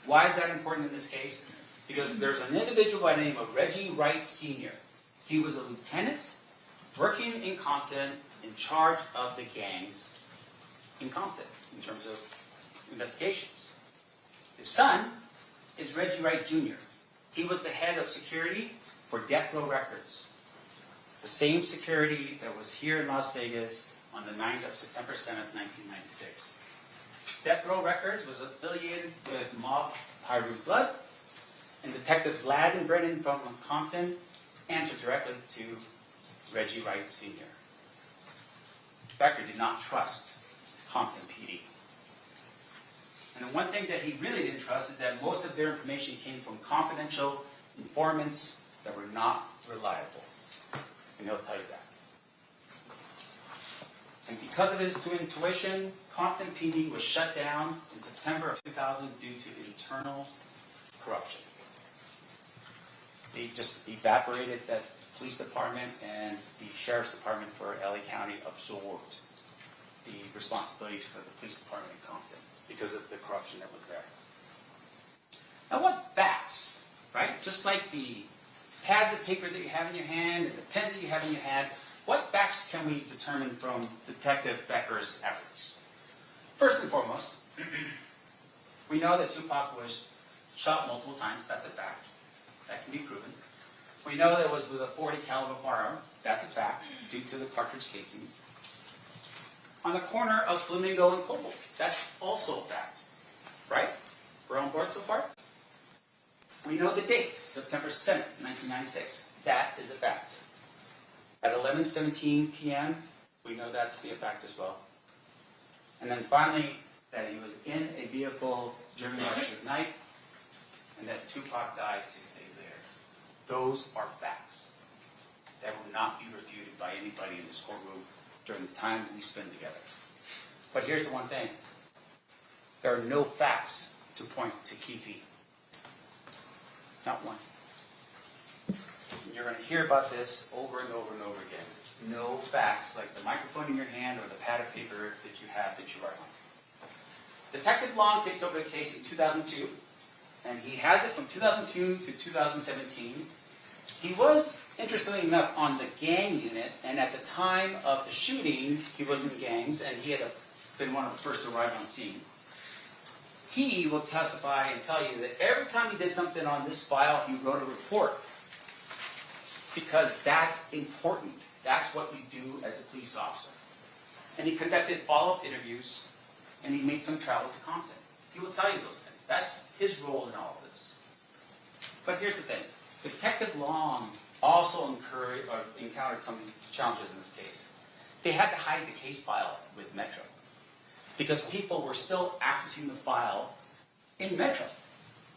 Why is that important in this case? Because there's an individual by the name of Reggie Wright Sr. He was a lieutenant working in Compton in charge of the gangs in Compton in terms of investigations. His son is Reggie Wright Jr. He was the head of security for Death Row Records, the same security that was here in Las Vegas on the 9th of September 7th, 1996. Death Row Records was affiliated with Mob Pyru Blood, and Detectives Ladd and Brennan from Compton answered directly to Reggie Wright Sr. Becker did not trust Compton PD. And the one thing that he really didn't trust is that most of their information came from confidential informants that were not reliable. And he'll tell you that. And because of his intuition, Compton PD was shut down in September of 2000 due to internal corruption. They just evaporated that police department, and the sheriff's department for LA County absorbed the responsibilities for the police department in Compton because of the corruption that was there. Now, what facts, right? Just like the pads of paper that you have in your hand and the pens that you have in your hand, what facts can we determine from Detective Becker's efforts? First and foremost, we know that Tupac was shot multiple times. That's a fact. That can be proven. We know that it was with a .40 caliber firearm. That's a fact, due to the cartridge casings. On the corner of Flamingo and Cobalt. That's also a fact. Right? We're on board so far? We know the date, September 7th, 1996. That is a fact. At 11:17 p.m., we know that to be a fact as well. And then finally, that he was in a vehicle during Suge night, and that Tupac died 6 days later. Those are facts that will not be refuted by anybody in this courtroom during the time we spend together. But here's the one thing. There are no facts to point to Keefe. Not one. And you're going to hear about this over and over and over again. No facts like the microphone in your hand or the pad of paper that you have that you write on. Detective Long takes over the case in 2002, and he has it from 2002 to 2017. He was, interestingly enough, on the gang unit, and at the time of the shooting, he was in gangs, and he had been one of the first to arrive on scene. He will testify and tell you that every time he did something on this file, he wrote a report. Because that's important. That's what we do as a police officer. And he conducted follow-up interviews, and he made some travel to Compton. He will tell you those things. That's his role in all of this. But here's the thing. Detective Long also encountered some challenges in this case. They had to hide the case file with Metro because people were still accessing the file in Metro,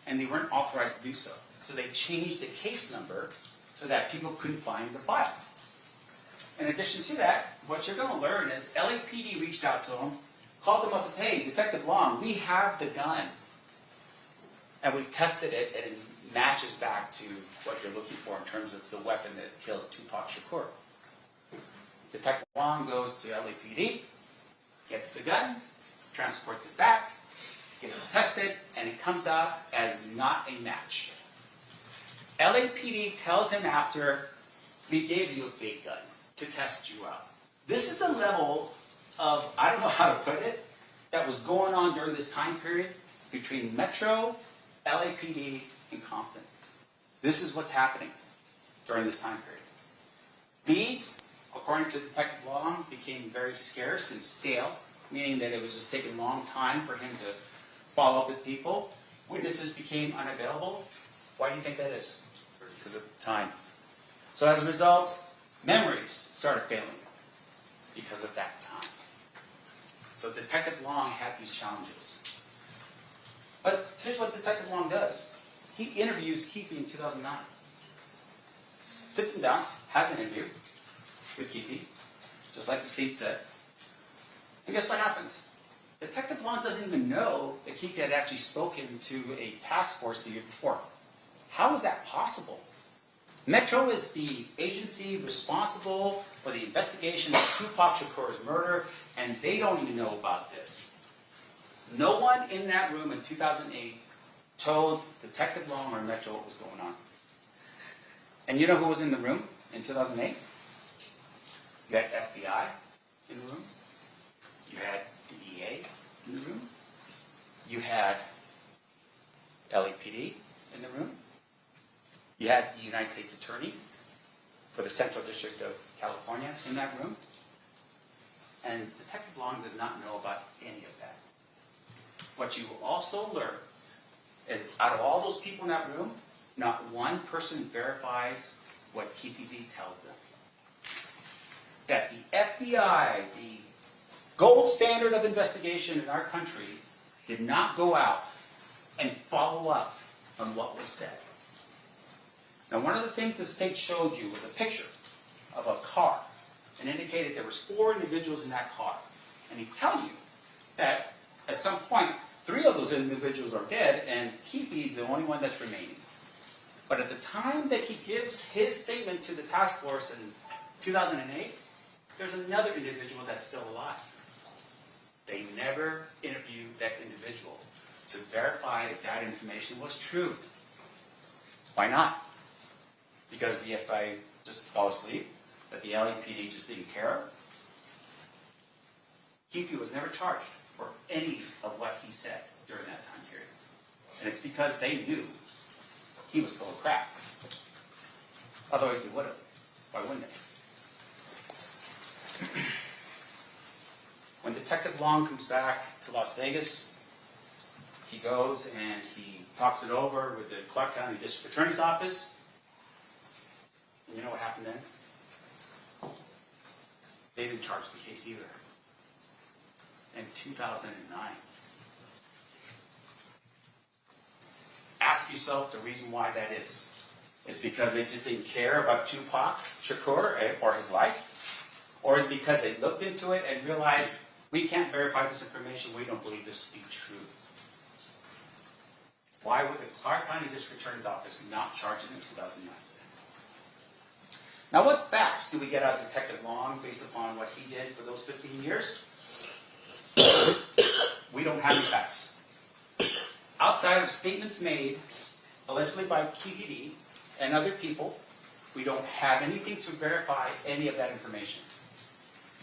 and they weren't authorized to do so. So they changed the case number so that people couldn't find the file. In addition to that, what you're going to learn is LAPD reached out to him, called him up and said, hey, Detective Long, we have the gun. And we've tested it, and it matches back to what you're looking for in terms of the weapon that killed Tupac Shakur. Detective Long goes to LAPD, gets the gun, transports it back, gets it tested, and it comes out as not a match. LAPD tells him after, we gave you a fake gun to test you out. This is the level of, I don't know how to put it, that was going on during this time period between Metro, LAPD, and Compton. This is what's happening during this time period. Leads, according to Detective Long, became very scarce and stale, meaning that it was just taking a long time for him to follow up with people. Witnesses became unavailable. Why do you think that is? Because of time. So as a result, memories started failing because of that time. So Detective Long had these challenges. But here's what Detective Long does. He interviews Keefe in 2009. Sits him down, has an interview with Keefe, just like the state said. And guess what happens? Detective Long doesn't even know that Keefe had actually spoken to a task force the year before. How is that possible? Metro is the agency responsible for the investigation of Tupac Shakur's murder, and they don't even know about this. No one in that room in 2008 told Detective Long or Metro what was going on. And you know who was in the room in 2008? You had FBI in the room. You had DEA in the room. You had LAPD in the room. You had the United States Attorney for the Central District of California in that room. And Detective Long does not know about any of that. What you will also learn is out of all those people in that room, not one person verifies what KPD tells them. That the FBI, the gold standard of investigation in our country, did not go out and follow up on what was said. Now, one of the things the state showed you was a picture of a car and indicated there was 4 individuals in that car. And he tell you that at some point, 3 of those individuals are dead and Keefe's the only one that's remaining. But at the time that he gives his statement to the task force in 2008, there's another individual that's still alive. They never interviewed that individual to verify if that information was true. Why not? Because the FBI just fell asleep? That the LAPD just didn't care? Keefe was never charged for any of what he said during that time period. And it's because they knew he was full of crap. Otherwise they would have. Why wouldn't they? When Detective Long comes back to Las Vegas, he goes and he talks it over with the Clark County District Attorney's Office. And you know what happened then? They didn't charge the case either. In 2009. Ask yourself the reason why that is. Is because they just didn't care about Tupac Shakur or his life? Or is it because they looked into it and realized, we can't verify this information, we don't believe this to be true? Why would the Clark County District Attorney's Office not charge him in 2009? Now, what facts do we get out of Detective Long based upon what he did for those 15 years? We don't have any facts. Outside of statements made, allegedly by KPD and other people, we don't have anything to verify any of that information.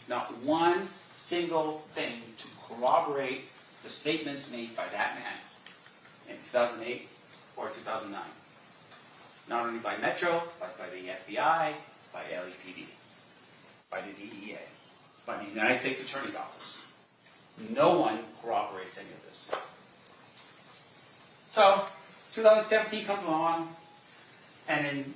Not one single thing to corroborate the statements made by that man in 2008 or 2009. Not only by Metro, but by the FBI, by LAPD, by the DEA, by the United States Attorney's Office. No one corroborates any of this. So, 2017 comes along, and an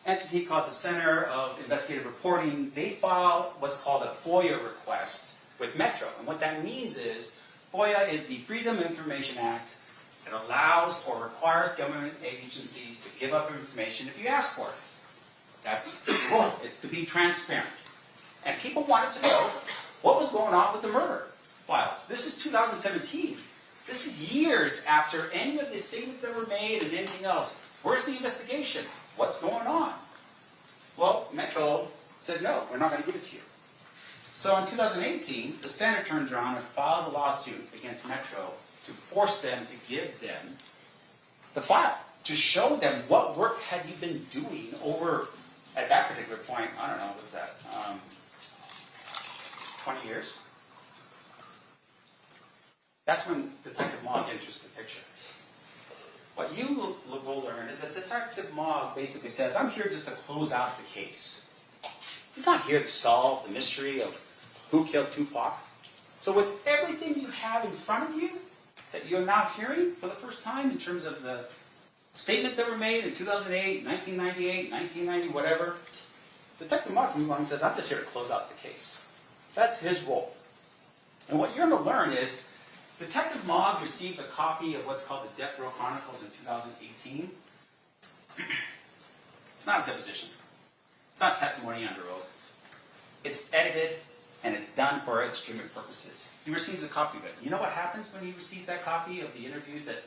entity called the Center of Investigative Reporting, they file what's called a FOIA request with Metro. And what that means is, FOIA is the Freedom of Information Act. It allows or requires government agencies to give up information if you ask for it. That's the goal. It's to be transparent. And people wanted to know what was going on with the murder files. This is 2017. This is years after any of the statements that were made and anything else. Where's the investigation? What's going on? Well, Metro said, no, we're not going to give it to you. So in 2018, the Center turns around and files a lawsuit against Metro to force them to give them the file, to show them what work had you been doing over, at that particular point, I don't know, what's that, 20 years? That's when Detective Mogg enters the picture. What you will learn is that Detective Mogg basically says, I'm here just to close out the case. He's not here to solve the mystery of who killed Tupac. So with everything you have in front of you that you're now hearing for the first time in terms of the statements that were made in 2008, 1998, 1990, whatever, Detective Mogg comes along and says, I'm just here to close out the case. That's his role. And what you're going to learn is Detective Mogg received a copy of what's called the Death Row Chronicles in 2018. It's not a deposition. It's not testimony under oath. It's edited, and it's done for extremist purposes. He receives a copy of it. You know what happens when he receives that copy of the interviews that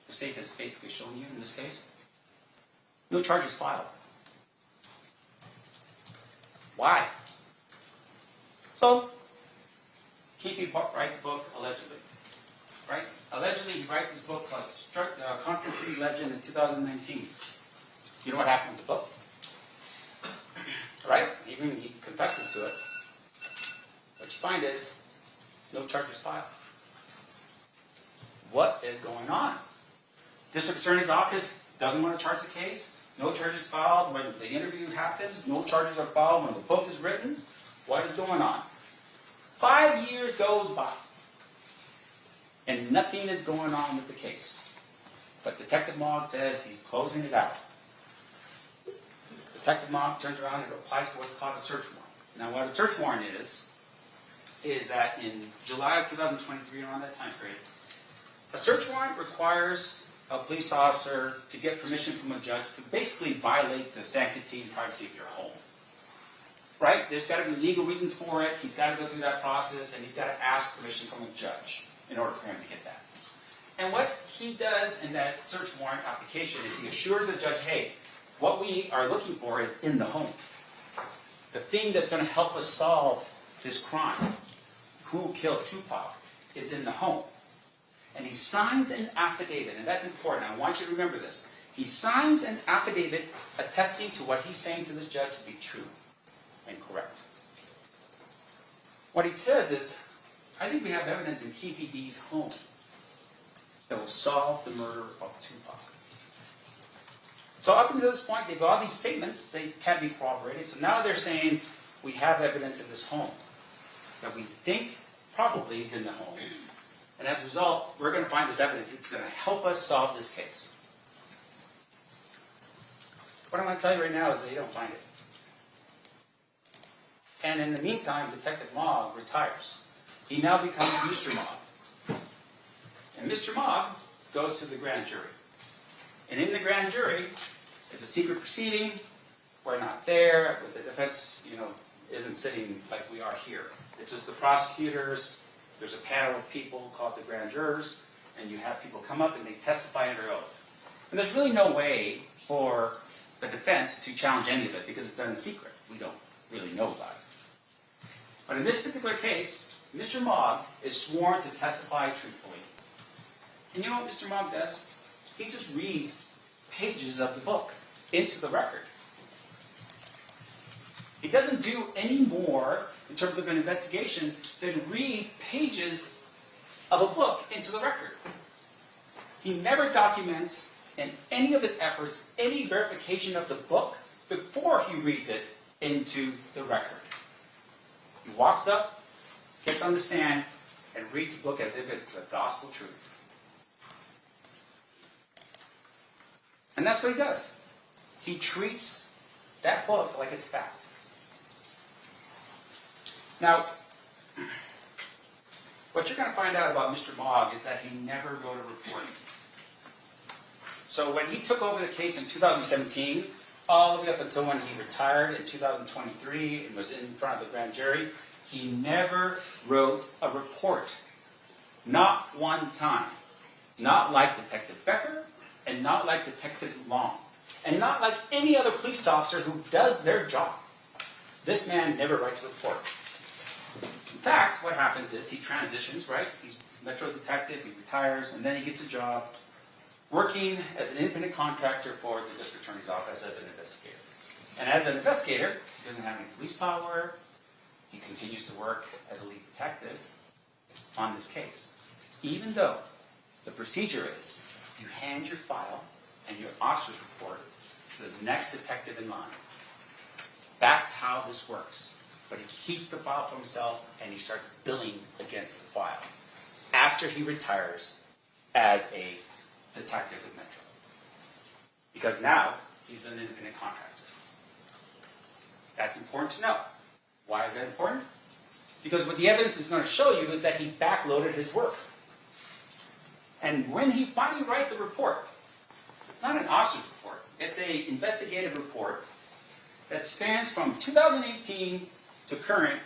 the state has basically shown you in this case? No charges filed. Why? So, Keefe writes a book, allegedly. Right? Allegedly, he writes this book called Contradictory Legend in 2019. You know what happened with the book? Right? Even he confesses to it. What you find is, no charges filed. What is going on? District Attorney's Office doesn't want to charge the case. No charges filed when the interview happens. No charges are filed when the book is written. What is going on? 5 years goes by. And nothing is going on with the case. But Detective Mogg says he's closing it out. Detective Mogg turns around and applies for what's called a search warrant. Now, what a search warrant is that in July of 2023, around that time period, a search warrant requires a police officer to get permission from a judge to basically violate the sanctity and privacy of your home. Right? There's got to be legal reasons for it. He's got to go through that process, and he's got to ask permission from a judge in order for him to get that. And what he does in that search warrant application is he assures the judge, hey, what we are looking for is in the home. The thing that's going to help us solve this crime, who killed Tupac, is in the home. And he signs an affidavit, and that's important. I want you to remember this. He signs an affidavit attesting to what he's saying to this judge to be true and correct. What he says is, I think we have evidence in Keefe D's home that will solve the murder of Tupac. So up until this point, they've got all these statements. They can't be corroborated. So now they're saying, we have evidence in this home that we think probably is in the home. And as a result, we're going to find this evidence. It's going to help us solve this case. What I'm going to tell you right now is that they don't find it. And in the meantime, Detective Mogg retires. He now becomes Mr. Mogg. And Mr. Mogg goes to the grand jury. And in the grand jury, it's a secret proceeding. We're not there. But the defense, isn't sitting like we are here. It's just the prosecutors. There's a panel of people called the grand jurors. And you have people come up and they testify under oath. And there's really no way for the defense to challenge any of it because it's done in secret. We don't really know about it. But in this particular case, Mr. Mogg is sworn to testify truthfully. And you know what Mr. Mogg does? He just reads pages of the book into the record. He doesn't do any more in terms of an investigation than read pages of a book into the record. He never documents in any of his efforts any verification of the book before he reads it into the record. He walks up, gets on the stand, and reads the book as if it's the gospel truth. And that's what he does. He treats that book like it's fact. Now, what you're going to find out about Mr. Mogg is that he never wrote a report. So when he took over the case in 2017, all the way up until when he retired in 2023 and was in front of the grand jury, he never wrote a report. Not one time. Not like Detective Becker, and not like Detective Long, and not like any other police officer who does their job. This man never writes a report. In fact, what happens is he transitions, right? He's a Metro detective, he retires, and then he gets a job working as an independent contractor for the district attorney's office as an investigator. And as an investigator, he doesn't have any police power. He continues to work as a lead detective on this case. even though the procedure is you hand your file and your officer's report to the next detective in line. That's how this works. But he keeps the file for himself and he starts billing against the file after he retires as a detective with Metro. Because now he's an independent contractor. That's important to know. Why is that important? Because what the evidence is going to show you is that he backloaded his work. And when he finally writes a report, it's not an officer's report, it's an investigative report that spans from 2018 to current,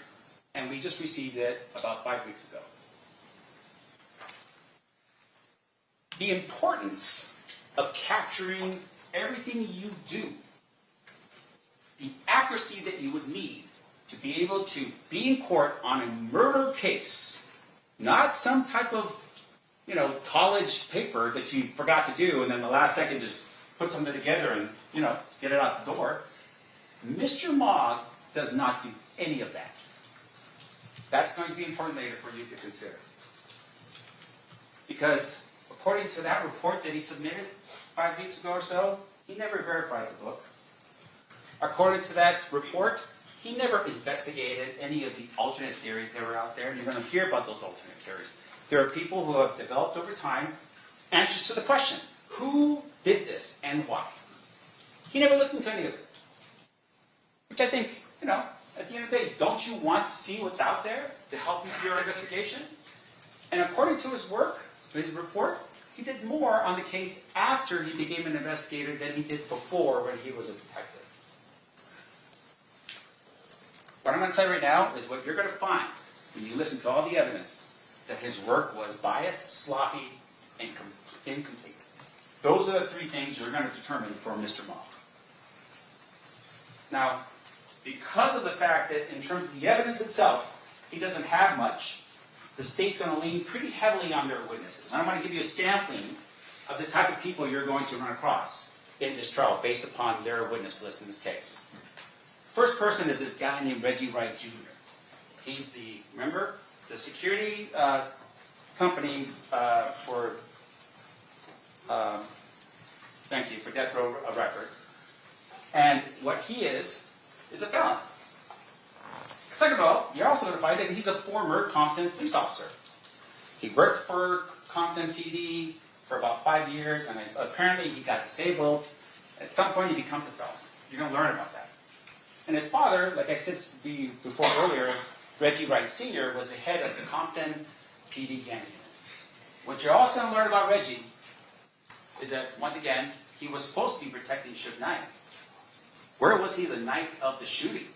and we just received it about 5 weeks ago. The importance of capturing everything you do, the accuracy that you would need to be able to be in court on a murder case, not some type of, college paper that you forgot to do and then the last second just put something together and, get it out the door. Mr. Mogg does not do any of that. That's going to be important later for you to consider. Because according to that report that he submitted 5 weeks ago or so, he never verified the book. According to that report, he never investigated any of the alternate theories that were out there, and you're going to hear about those alternate theories. There are people who have developed over time answers to the question, who did this and why? He never looked into any of it. Which I think, at the end of the day, don't you want to see what's out there to help you with your investigation? And according to his work, his report, he did more on the case after he became an investigator than he did before when he was a detective. What I'm going to tell you right now is what you're going to find when you listen to all the evidence, that his work was biased, sloppy, and incomplete. Those are the three things you're going to determine for Mr. Mogg. Now, because of the fact that in terms of the evidence itself, he doesn't have much, the state's going to lean pretty heavily on their witnesses. And I'm going to give you a sampling of the type of people you're going to run across in this trial based upon their witness list in this case. First person is this guy named Reggie Wright Jr. He's the security company for Death Row Records. And what he is a felon. Second of all, you're also going to find that he's a former Compton police officer. He worked for Compton PD for about 5 years, and apparently he got disabled. At some point, he becomes a felon. You're going to learn about that. And his father, like I said before earlier, Reggie Wright Sr. was the head of the Compton PD gang unit. What you're also going to learn about Reggie is that, once again, he was supposed to be protecting Suge Knight. Where was he the night of the shooting?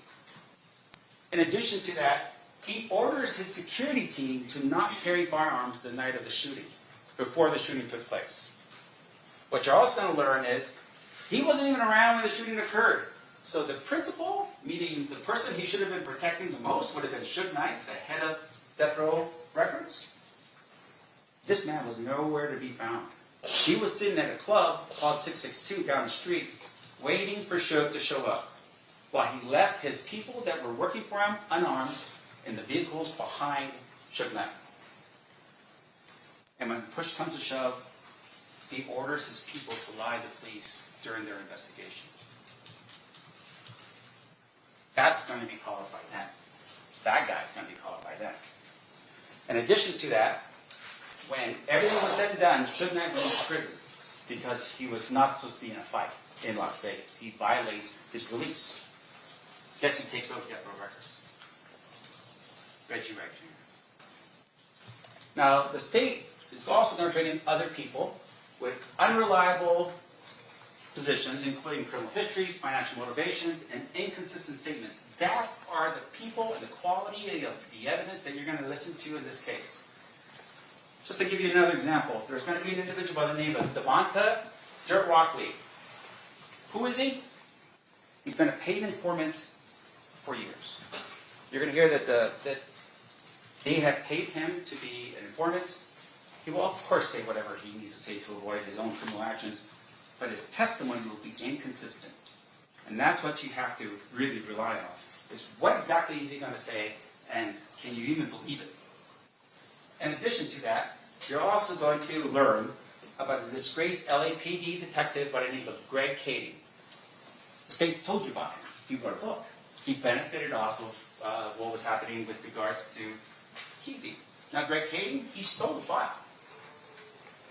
In addition to that, he orders his security team to not carry firearms the night of the shooting, before the shooting took place. What you're also going to learn is, he wasn't even around when the shooting occurred. So the principal, meaning the person he should have been protecting the most, would have been Suge Knight, the head of Death Row Records. This man was nowhere to be found. He was sitting at a club called 662 down the street, waiting for Suge to show up, while he left his people that were working for him unarmed in the vehicles behind Suge Knight. And when push comes to shove, he orders his people to lie to the police during their investigation. That's going to be called by them. That guy's going to be called by them. In addition to that, when everything was said and done, Suge Knight went to prison because he was not supposed to be in a fight in Las Vegas. He violates his release. Guess who takes over Death Row Records? Reggie Wright Jr. Now, the state is also going to bring in other people with unreliable positions, including criminal histories, financial motivations, and inconsistent statements. That are the people and the quality of the evidence that you're going to listen to in this case. Just to give you another example, there's going to be an individual by the name of Devonta Dirt Rockley. Who is he? He's been a paid informant for years. You're going to hear that they have paid him to be an informant. He will, of course, say whatever he needs to say to avoid his own criminal actions, but his testimony will be inconsistent. And that's what you have to really rely on, is what exactly is he going to say, and can you even believe it? In addition to that, you're also going to learn about a disgraced LAPD detective by the name of Greg Cady. The state told you about him. He wrote a book. He benefited off of what was happening with regards to Keithy. Now, Greg Cady, he stole the file.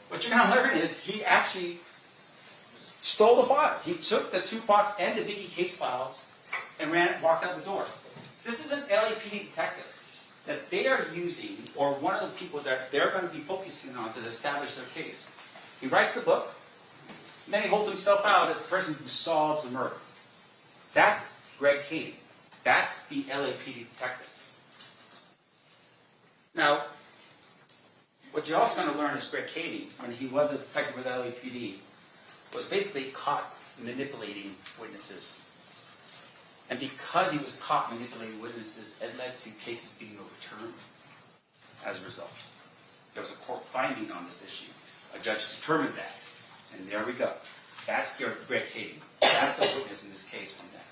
What you're going to learn is he actually stole the file. He took the Tupac and the Biggie case files and walked out the door. This is an LAPD detective that they are using, or one of the people that they're going to be focusing on to establish their case. He writes the book, and then he holds himself out as the person who solves the murder. That's Greg Cady. That's the LAPD detective. Now, what you're also going to learn is Greg Cady, when he was a detective with LAPD, was basically caught manipulating witnesses. And because he was caught manipulating witnesses, it led to cases being overturned as a result. There was a court finding on this issue. A judge determined that. And there we go. That's Greg Cady. That's a witness in this case from that.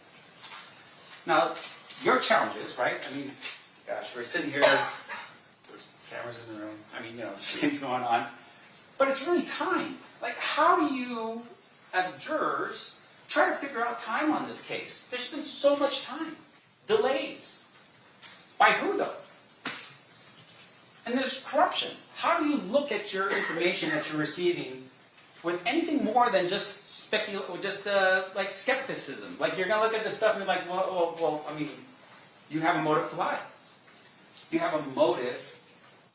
Now, your challenges, right? I mean, gosh, we're sitting here, there's cameras in the room. I mean, things going on. But it's really time. Like, how do you, as jurors, try to figure out time on this case? There's been so much time. Delays. By who, though? And there's corruption. How do you look at your information that you're receiving with anything more than just like skepticism? Like, you're going to look at this stuff and be like, well, I mean, you have a motive to lie. You have a motive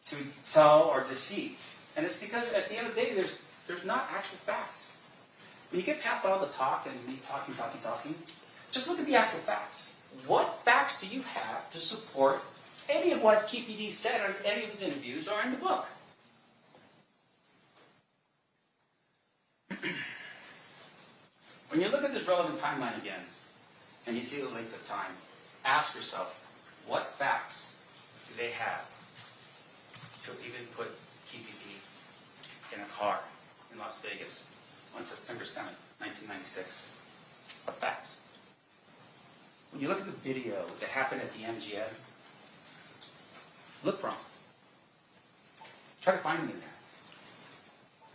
to tell or deceive. And it's because at the end of the day, there's not actual facts. When you get past all the talk and me talking, just look at the actual facts. What facts do you have to support any of what KPD said or any of his interviews or in the book? When you look at this relevant timeline again, and you see the length of time, ask yourself, what facts do they have to even put KPD in a car in Las Vegas on September 7th, 1996? What facts? When you look at the video that happened at the MGM, look for them. Try to find them in there.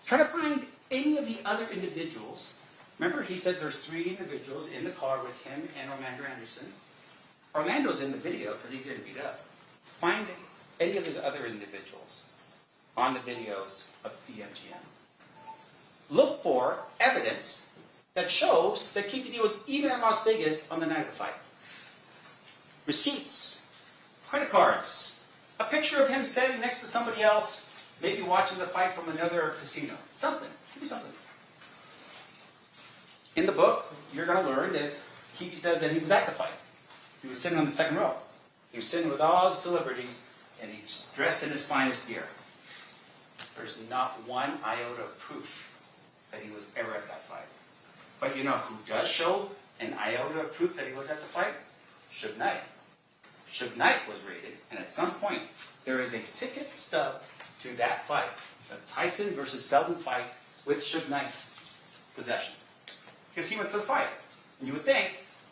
Try to find any of the other individuals. Remember, he said there's 3 individuals in the car with him and Orlando Anderson. Orlando's in the video because he's getting beat up. Find any of those other individuals on the videos of the MGM. Look for evidence that shows that KPD was even in Las Vegas on the night of the fight. Receipts, credit cards, a picture of him standing next to somebody else, maybe watching the fight from another casino. Something. Give me something. In the book, you're going to learn that Keefe says that he was at the fight. He was sitting on the second row. He was sitting with all the celebrities, and he's dressed in his finest gear. There's not one iota of proof that he was ever at that fight. But you know who does show an iota of proof that he was at the fight? Suge Knight. Suge Knight was raided, and at some point, there is a ticket stub to that fight, the Tyson versus Selden fight with Suge Knight's possession. Because he went to the fight. And you would think,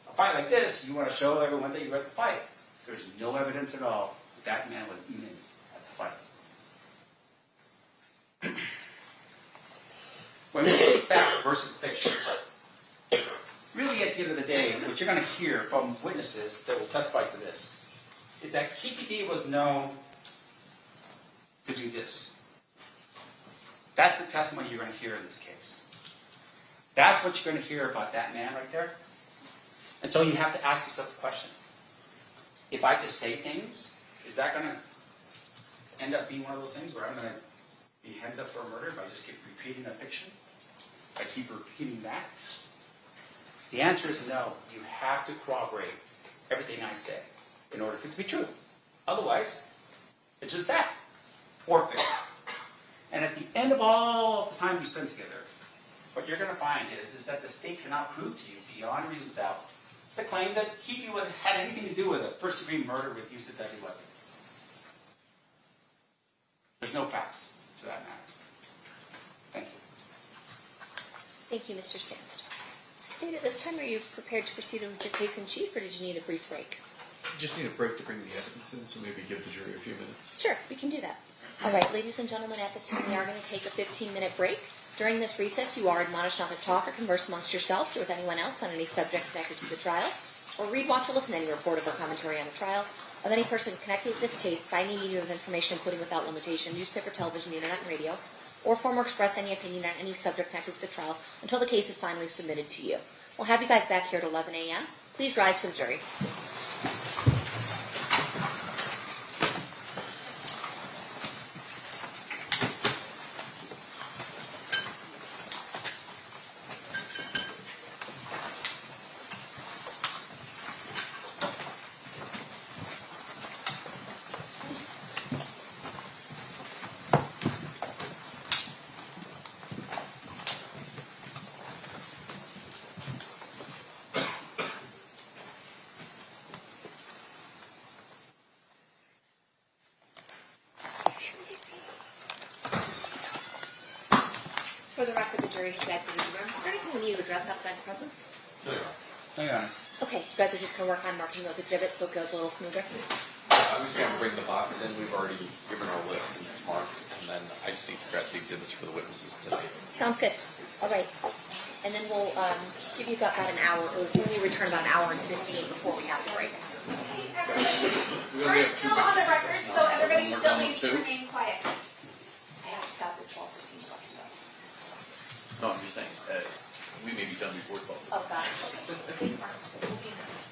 a fight like this, you want to show everyone that you were at the fight. There's no evidence at all that man was even at the fight. When we take fact versus fiction, really at the end of the day, what you're going to hear from witnesses that will testify to this is that KPD was known to do this. That's the testimony you're going to hear in this case. That's what you're going to hear about that man right there. And so you have to ask yourself the question. If I just say things, is that going to end up being one of those things where I'm going to be hemmed up for a murder if I just keep repeating a fiction? If I keep repeating that? The answer is no. You have to corroborate everything I say in order for it to be true. Otherwise, it's just that. Or fiction. And at the end of all the time we spend together, what you're going to find is that the state cannot prove to you beyond reasonable doubt the claim that Keefe had anything to do with a first-degree murder with use of deadly weapon. There's no facts to that matter. Thank you. Thank you, Mr. Sandwood. State, at this time, are you prepared to proceed with your case in chief, or did you need a brief break? Just need a break to bring the evidence in, so maybe give the jury a few minutes. Sure, we can do that. All right, ladies and gentlemen, at this time we are going to take a 15-minute break. During this recess, you are admonished not to talk or converse amongst yourselves or with anyone else on any subject connected to the trial, or read, watch, or listen to any report or commentary on the trial of any person connected with this case by any medium of information, including without limitation, newspaper, television, internet, and radio, or form or express any opinion on any subject connected with the trial until the case is finally submitted to you. We'll have you guys back here at 11 a.m. Please rise for the jury. For the record, the jury has exited the room. Is there anything we need to address outside the presence? No, Your Honor. Okay, you guys are just going to work on marking those exhibits so it goes a little smoother. I was going to bring the box in. We've already given our list and it's marked, and then I just need to grab the exhibits for the witnesses today. Sounds good. All right. And then we'll give you about an hour. We'll return about an hour and 15 before we have the break. We're still on the record, so everybody still needs to remain quiet. I have to stop at 12:15. No, I'm just saying, we may be done before 12. Oh, gosh. Please, Mark. We'll be in business.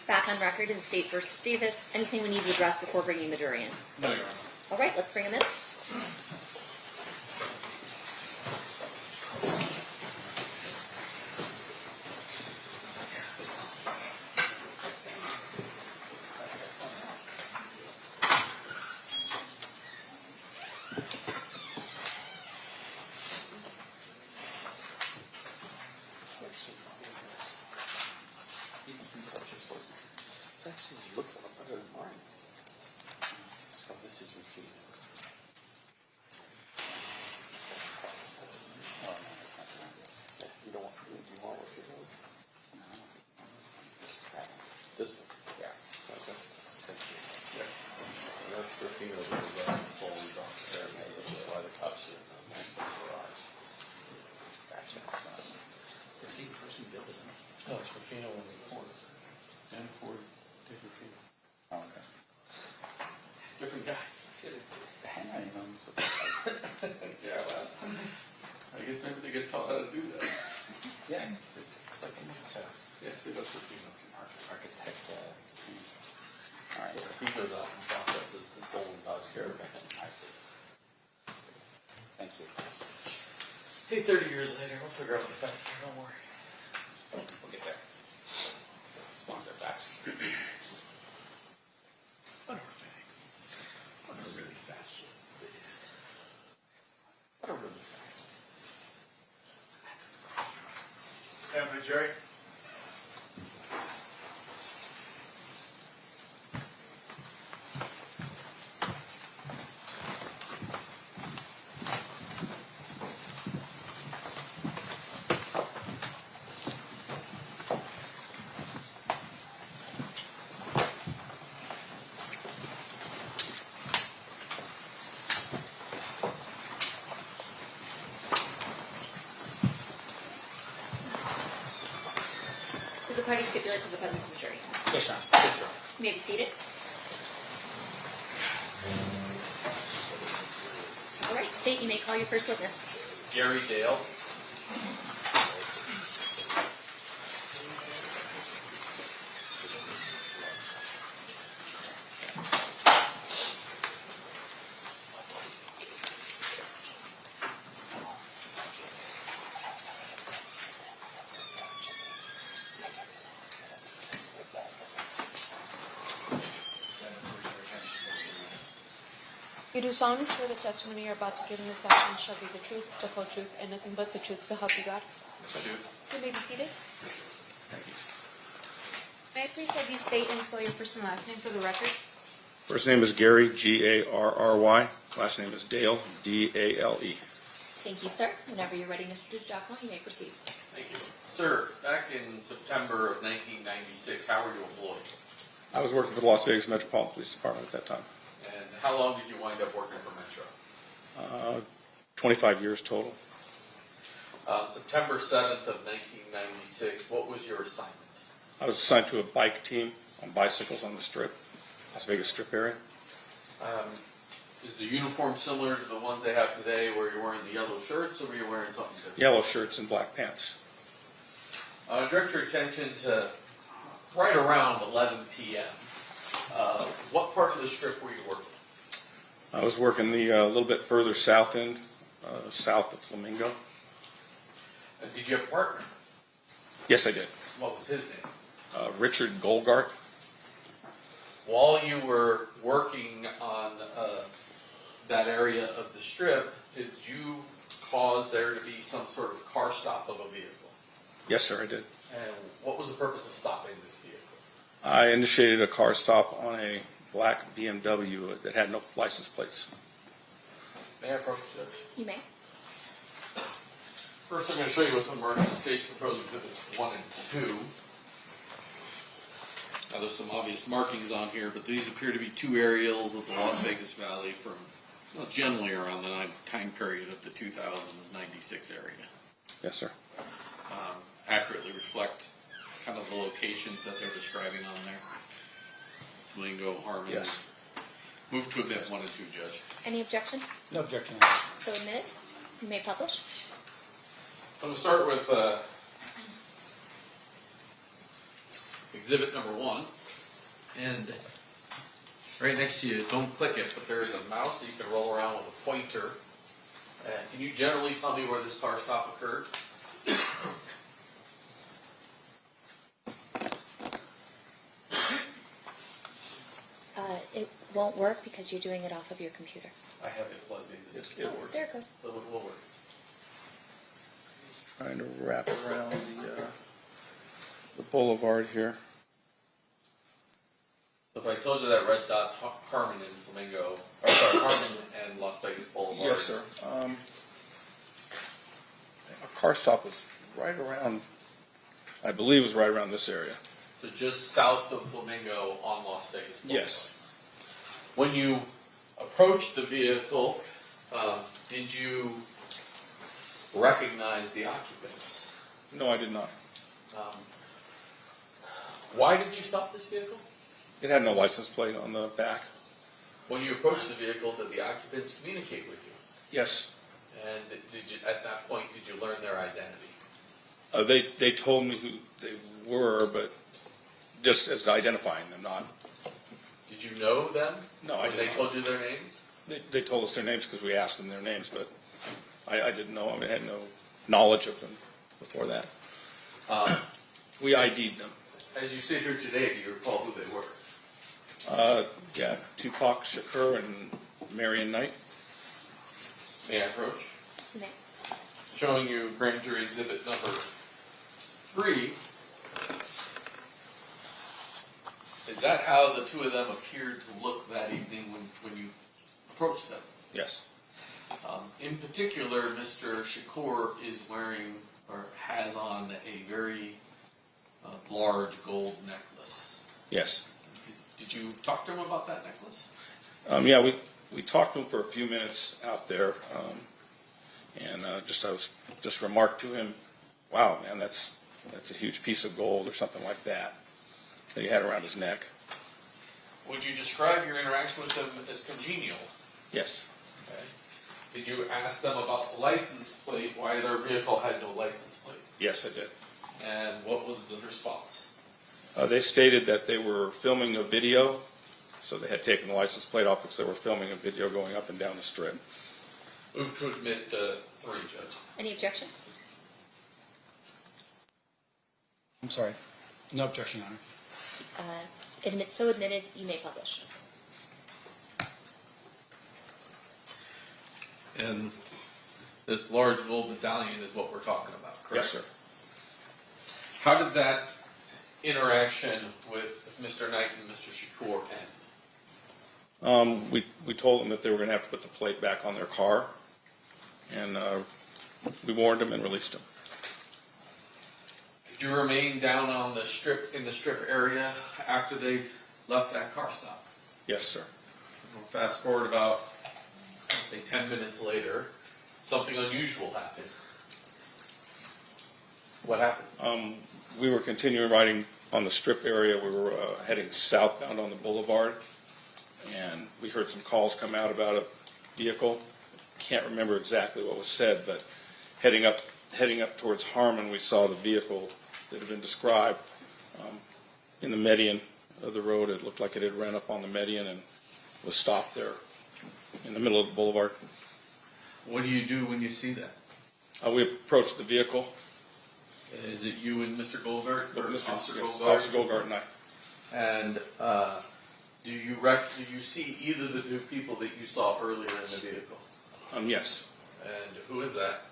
back on record in State versus Davis. Anything we need to address before bringing the jury in? No, Your Honor. All right, let's bring him in. Looks a lot better than mine. So this is received. You don't want, do you want what it is? This one? Yeah. Okay. Thank you. Yeah. And that's the female that was sold off there, which is why the cops are in the next garage. It's the same person built it. No, it's the female in the corner. And Ford, different female. Oh, okay. Different guy. The handwriting on this. Yeah, well, I guess maybe they get taught how to do that. Yeah, it's like in this class. Yeah, see, that's what female Architect. All right. So he goes out and processes the stolen Dodge Caravan. I see. Thank you. Hey, 30 years later, we'll figure out the facts. Don't worry. We'll get there. As long as they're facts. What are they? What are really fast? What a really fast. Have a jury? Did the party stipulate to the presence of the jury? Yes, Your Honor. Yes, sir. You may be seated. All right, State, you may call your first witness. Gary Dale. You do solemnly swear the testimony you're about to give in this session shall be the truth, the whole truth, and nothing but the truth, so help you God? Yes, I do. You may be seated. Thank you. May I please have you state and spell your first and last name for the record? First name is Gary, Garry. Last name is Dale, Dale. Thank you, sir. Whenever you're ready, Mr. DiGiacomo, you may proceed. Thank you. Sir, back in September of 1996, how were you employed? I was working for the Las Vegas Metropolitan Police Department at that time. And how long did you wind up working for Metro? 25 years total. September 7th of 1996, what was your assignment? I was assigned to a bike team on bicycles on the Strip, Las Vegas Strip area. Is the uniform similar to the ones they have today where you're wearing the yellow shirts, or were you wearing something different? Yellow shirts and black pants. Direct your attention to right around 11 p.m. What part of the Strip were you working? I was working the little bit further south end, south of Flamingo. Did you have a partner? Yes, I did. What was his name? Richard Golgart. While you were working on that area of the Strip, did you cause there to be some sort of car stop of a vehicle? Yes, sir, I did. And what was the purpose of stopping this vehicle? I initiated a car stop on a black BMW that had no license plates. May I approach the judge? You may. First, I'm going to show you what's on marked in State's proposed exhibits 1 and 2. Now, there's some obvious markings on here, but these appear to be two aerials of the Las Vegas Valley from, well, generally around the time period of the 2096 area. Yes, sir. Accurately reflect kind of the locations that they're describing on there. Flamingo, Harmon. Yes. Move to admit 1 and 2, Judge. Any objection? No objection, Your Honor. So admitted. You may publish. I'm going to start with exhibit number 1. And right next to you, don't click it, but there is a mouse that you can roll around with a pointer. Can you generally tell me where this car stop occurred? It won't work because you're doing it off of your computer. I have it plugged in. It works. There it goes. So it will work. Trying to wrap around the boulevard here. So if I told you that red dot's Harmon and Flamingo, or sorry, Harmon and Las Vegas Boulevard. Yes, sir. A car stop was right around, I believe it was right around this area. So just south of Flamingo on Las Vegas Boulevard. Yes. When you approached the vehicle, did you recognize the occupants? No, I did not. Why did you stop this vehicle? It had no license plate on the back. When you approached the vehicle, did the occupants communicate with you? Yes. And did you, at that point, did you learn their identity? They told me who they were, but just as identifying them, not. Did you know them? No, I when did they not. told you their names? They told us their names because we asked them their names, but I didn't know. I had no knowledge of them before that. We ID'd them. As you sit here today, do you recall who they were? Yeah, Tupac Shakur and Marion Knight. May I approach? You may. Showing you grand jury exhibit number 3. Is that how the two of them appeared to look that evening when you approached them? Yes. In particular, Mr. Shakur is wearing or has on a very large gold necklace. Yes. Did you talk to him about that necklace? Yeah, we talked to him for a few minutes out there, and I just remarked to him, "Wow, man, that's a huge piece of gold," or something like that he had around his neck. Would you describe your interaction with them as congenial? Yes. Okay. Did you ask them about the license plate, why their vehicle had no license plate? Yes, I did. And what was the response? They stated that they were filming a video, so they had taken the license plate off because they were filming a video going up and down the strip. Move to admit 3, Judge. Any objection? I'm sorry. No objection, Your Honor. So admitted, you may publish. And this large gold medallion is what we're talking about, correct? Yes, sir. How did that interaction with Mr. Knight and Mr. Shakur end? We told them that they were going to have to put the plate back on their car, and we warned them and released them. Did you remain down on the strip area after they left that car stop? Yes, sir. We'll fast forward about, let's say, 10 minutes later. Something unusual happened. What happened? We were continuing riding on the strip area. We were heading southbound on the boulevard, and we heard some calls come out about a vehicle. Can't remember exactly what was said, but heading up towards Harmon, we saw the vehicle that had been described in the median of the road. It looked like it had ran up on the median and was stopped there in the middle of the boulevard. What do you do when you see that? We approached the vehicle. Is it you and Mr. Goldgart? Or Officer Goldgart? Officer Goldgart and I. And do you see either of the two people that you saw earlier in the vehicle? Yes. And who is that?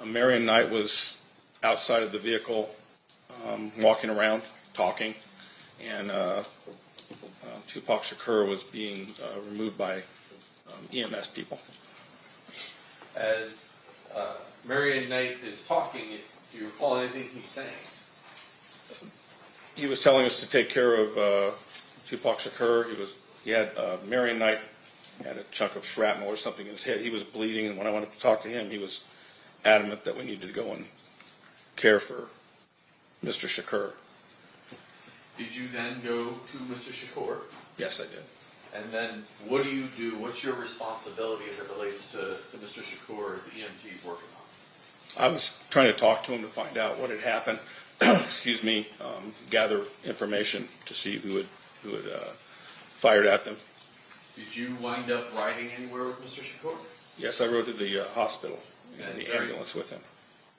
Marion Knight was outside of the vehicle, walking around, talking, and Tupac Shakur was being removed by EMS people. As Marion Knight is talking, do you recall anything he's saying? He was telling us to take care of Tupac Shakur. He had Marion Knight had a chunk of shrapnel or something in his head. He was bleeding, and when I went to talk to him, he was adamant that we needed to go and care for Mr. Shakur. Did you then go to Mr. Shakur? Yes, I did. And then what do you do? What's your responsibility as it relates to Mr. Shakur as the EMT is working on? I was trying to talk to him to find out what had happened. Excuse me, gather information to see who who had fired at them. Did you wind up riding anywhere with Mr. Shakur? Yes, I rode to the hospital in And the ambulance with him.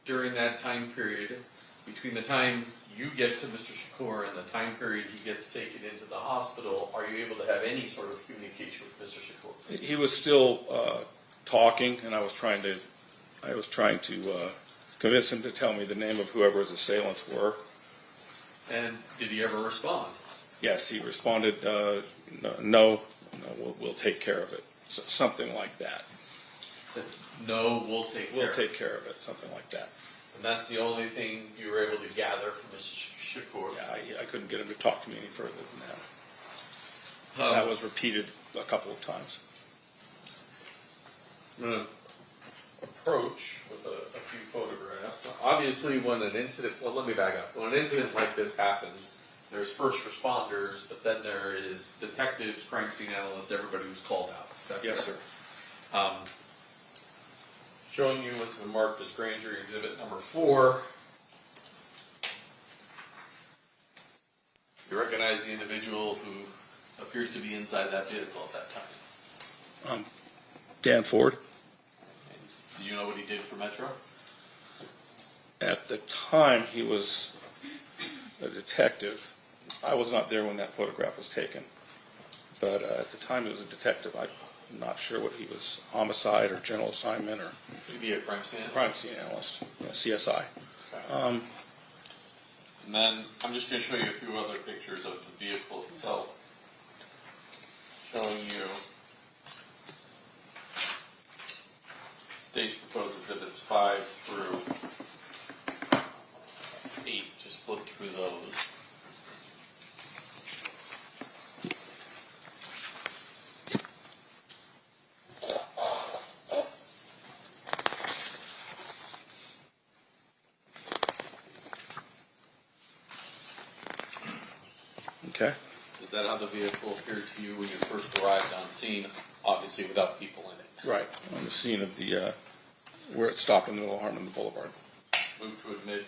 During that time period, between the time you get to Mr. Shakur and the time period he gets taken into the hospital, are you able to have any sort of communication with Mr. Shakur? He was still talking, and I was trying to convince him to tell me the name of whoever his assailants were. And did he ever respond? Yes, he responded, no, we'll take care of it. So, something like that. No, we'll take care We'll of take care of it, something like that. And that's the only thing you were able to gather from Mr. Shakur? Yeah, I couldn't get him to talk to me any further than that. That was repeated a couple of times. I'm going to approach with a few photographs. Obviously, when an incident, well, let me back up. When an incident like this happens, there's first responders, but then there is detectives, crime scene analysts, everybody who's called out. Is that Yes, correct? sir. Showing you what's been marked as grand jury exhibit number 4. You recognize the individual who appears to be inside that vehicle at that time. Dan Ford. Do you know what he did for Metro? At the time, he was a detective. I was not there when that photograph was taken. But at the time, he was a detective. I'm not sure what he was, homicide or general assignment or Could he be a crime scene? crime scene analyst, CSI. And then I'm just going to show you a few other pictures of the vehicle itself. Showing you state's proposed exhibits 5 through 8. Just flip through those. Okay. Is that how the vehicle appeared to you when you first arrived on scene? Obviously without people in it. Right. On the scene of the, where it stopped in the middle of Harmon Boulevard. Move to admit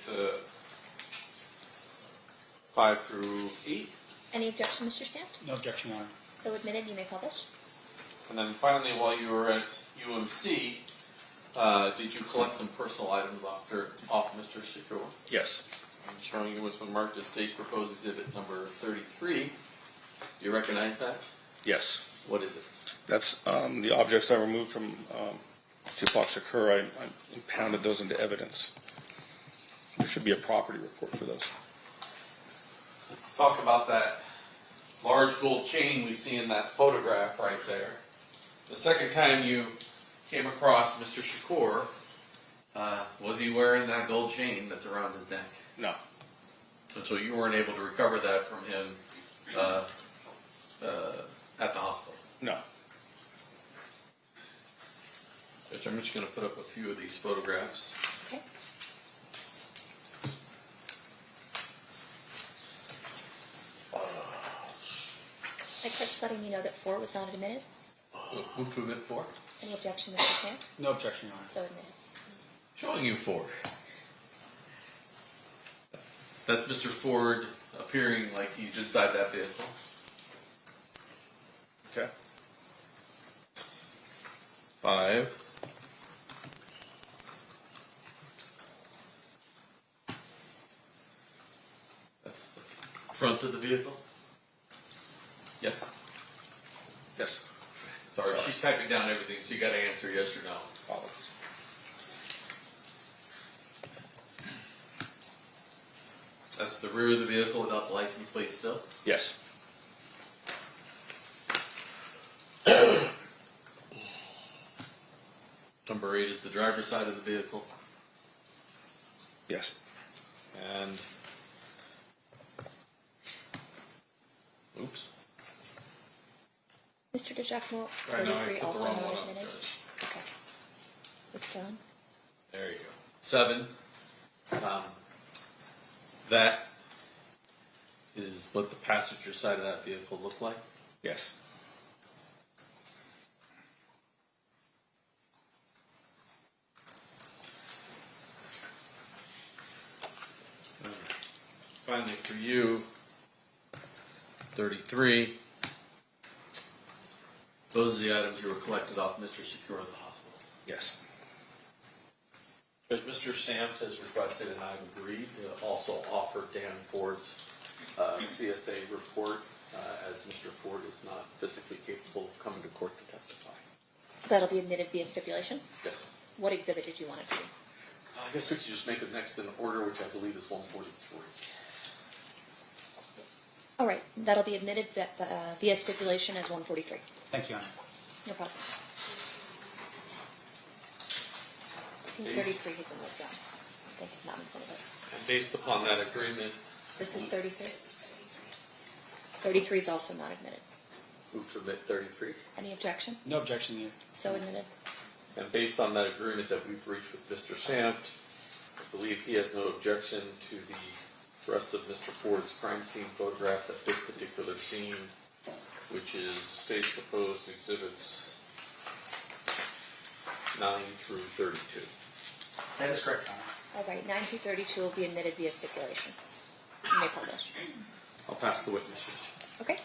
5 through 8. Any objection, Mr. Stamp? No objection, Your Honor. So admitted, you may publish. And then finally, while you were at UMC, did you collect some personal items off Mr. Shakur? Yes. I'm showing you what's been marked as state's proposed exhibit number 33. Do you recognize that? Yes. What is it? That's the objects I removed from Tupac Shakur. I impounded those into evidence. There should be a property report for those. Let's talk about that large gold chain we see in that photograph right there. The second time you came across Mr. Shakur, was he wearing that gold chain that's around his neck? No. And so you weren't able to recover that from him at the hospital? No. Judge, I'm just going to put up a few of these photographs. Okay. My clerk's letting me know that 4 was not admitted. Move to admit 4. Any objection, Mr. Stamp? No objection, Your Honor. So admitted. Showing you 4. That's Mr. Ford appearing like he's inside that vehicle. Okay. 5. That's the front of the vehicle. Yes? Yes. Sorry, she's typing down everything, so you got to answer yes or no. Apologies. That's the rear of the vehicle without the license plate still. Yes. Number 8 is the driver's side of the vehicle. Yes. And, oops. Mr. DeJacmo, Right now I 33 put the also wrong not one up, admitted. Judge. Okay. Withdrawn. There you go. 7. That is what the passenger side of that vehicle looked like. Yes. Finally, for you, 33. Those are the items you were collected off Mr. Shakur at the hospital. Yes. Judge, Mr. Samt has requested, and I've agreed, to also offer Dan Ford's CSA report, as Mr. Ford is not physically capable of coming to court to testify. So that'll be admitted via stipulation? Yes. What exhibit did you want it to be? I guess we could just make it next in order, which I believe is 143. All right, that'll be admitted via stipulation as 143. Thank you, Honor. No problem. I think 33 has been withdrawn. I think it's not in front of it. And based upon that agreement, This is 33? 33 is also not admitted. move to admit 33. Any objection? No objection here. So admitted. And based on that agreement that we've reached with Mr. Samt, I believe he has no objection to the rest of Mr. Ford's crime scene photographs at this particular scene, which is State's Proposed Exhibits 9 through 32. That is correct, Honor. All right, 9 through 32 will be admitted via stipulation. You may publish. I'll pass the witness. Okay.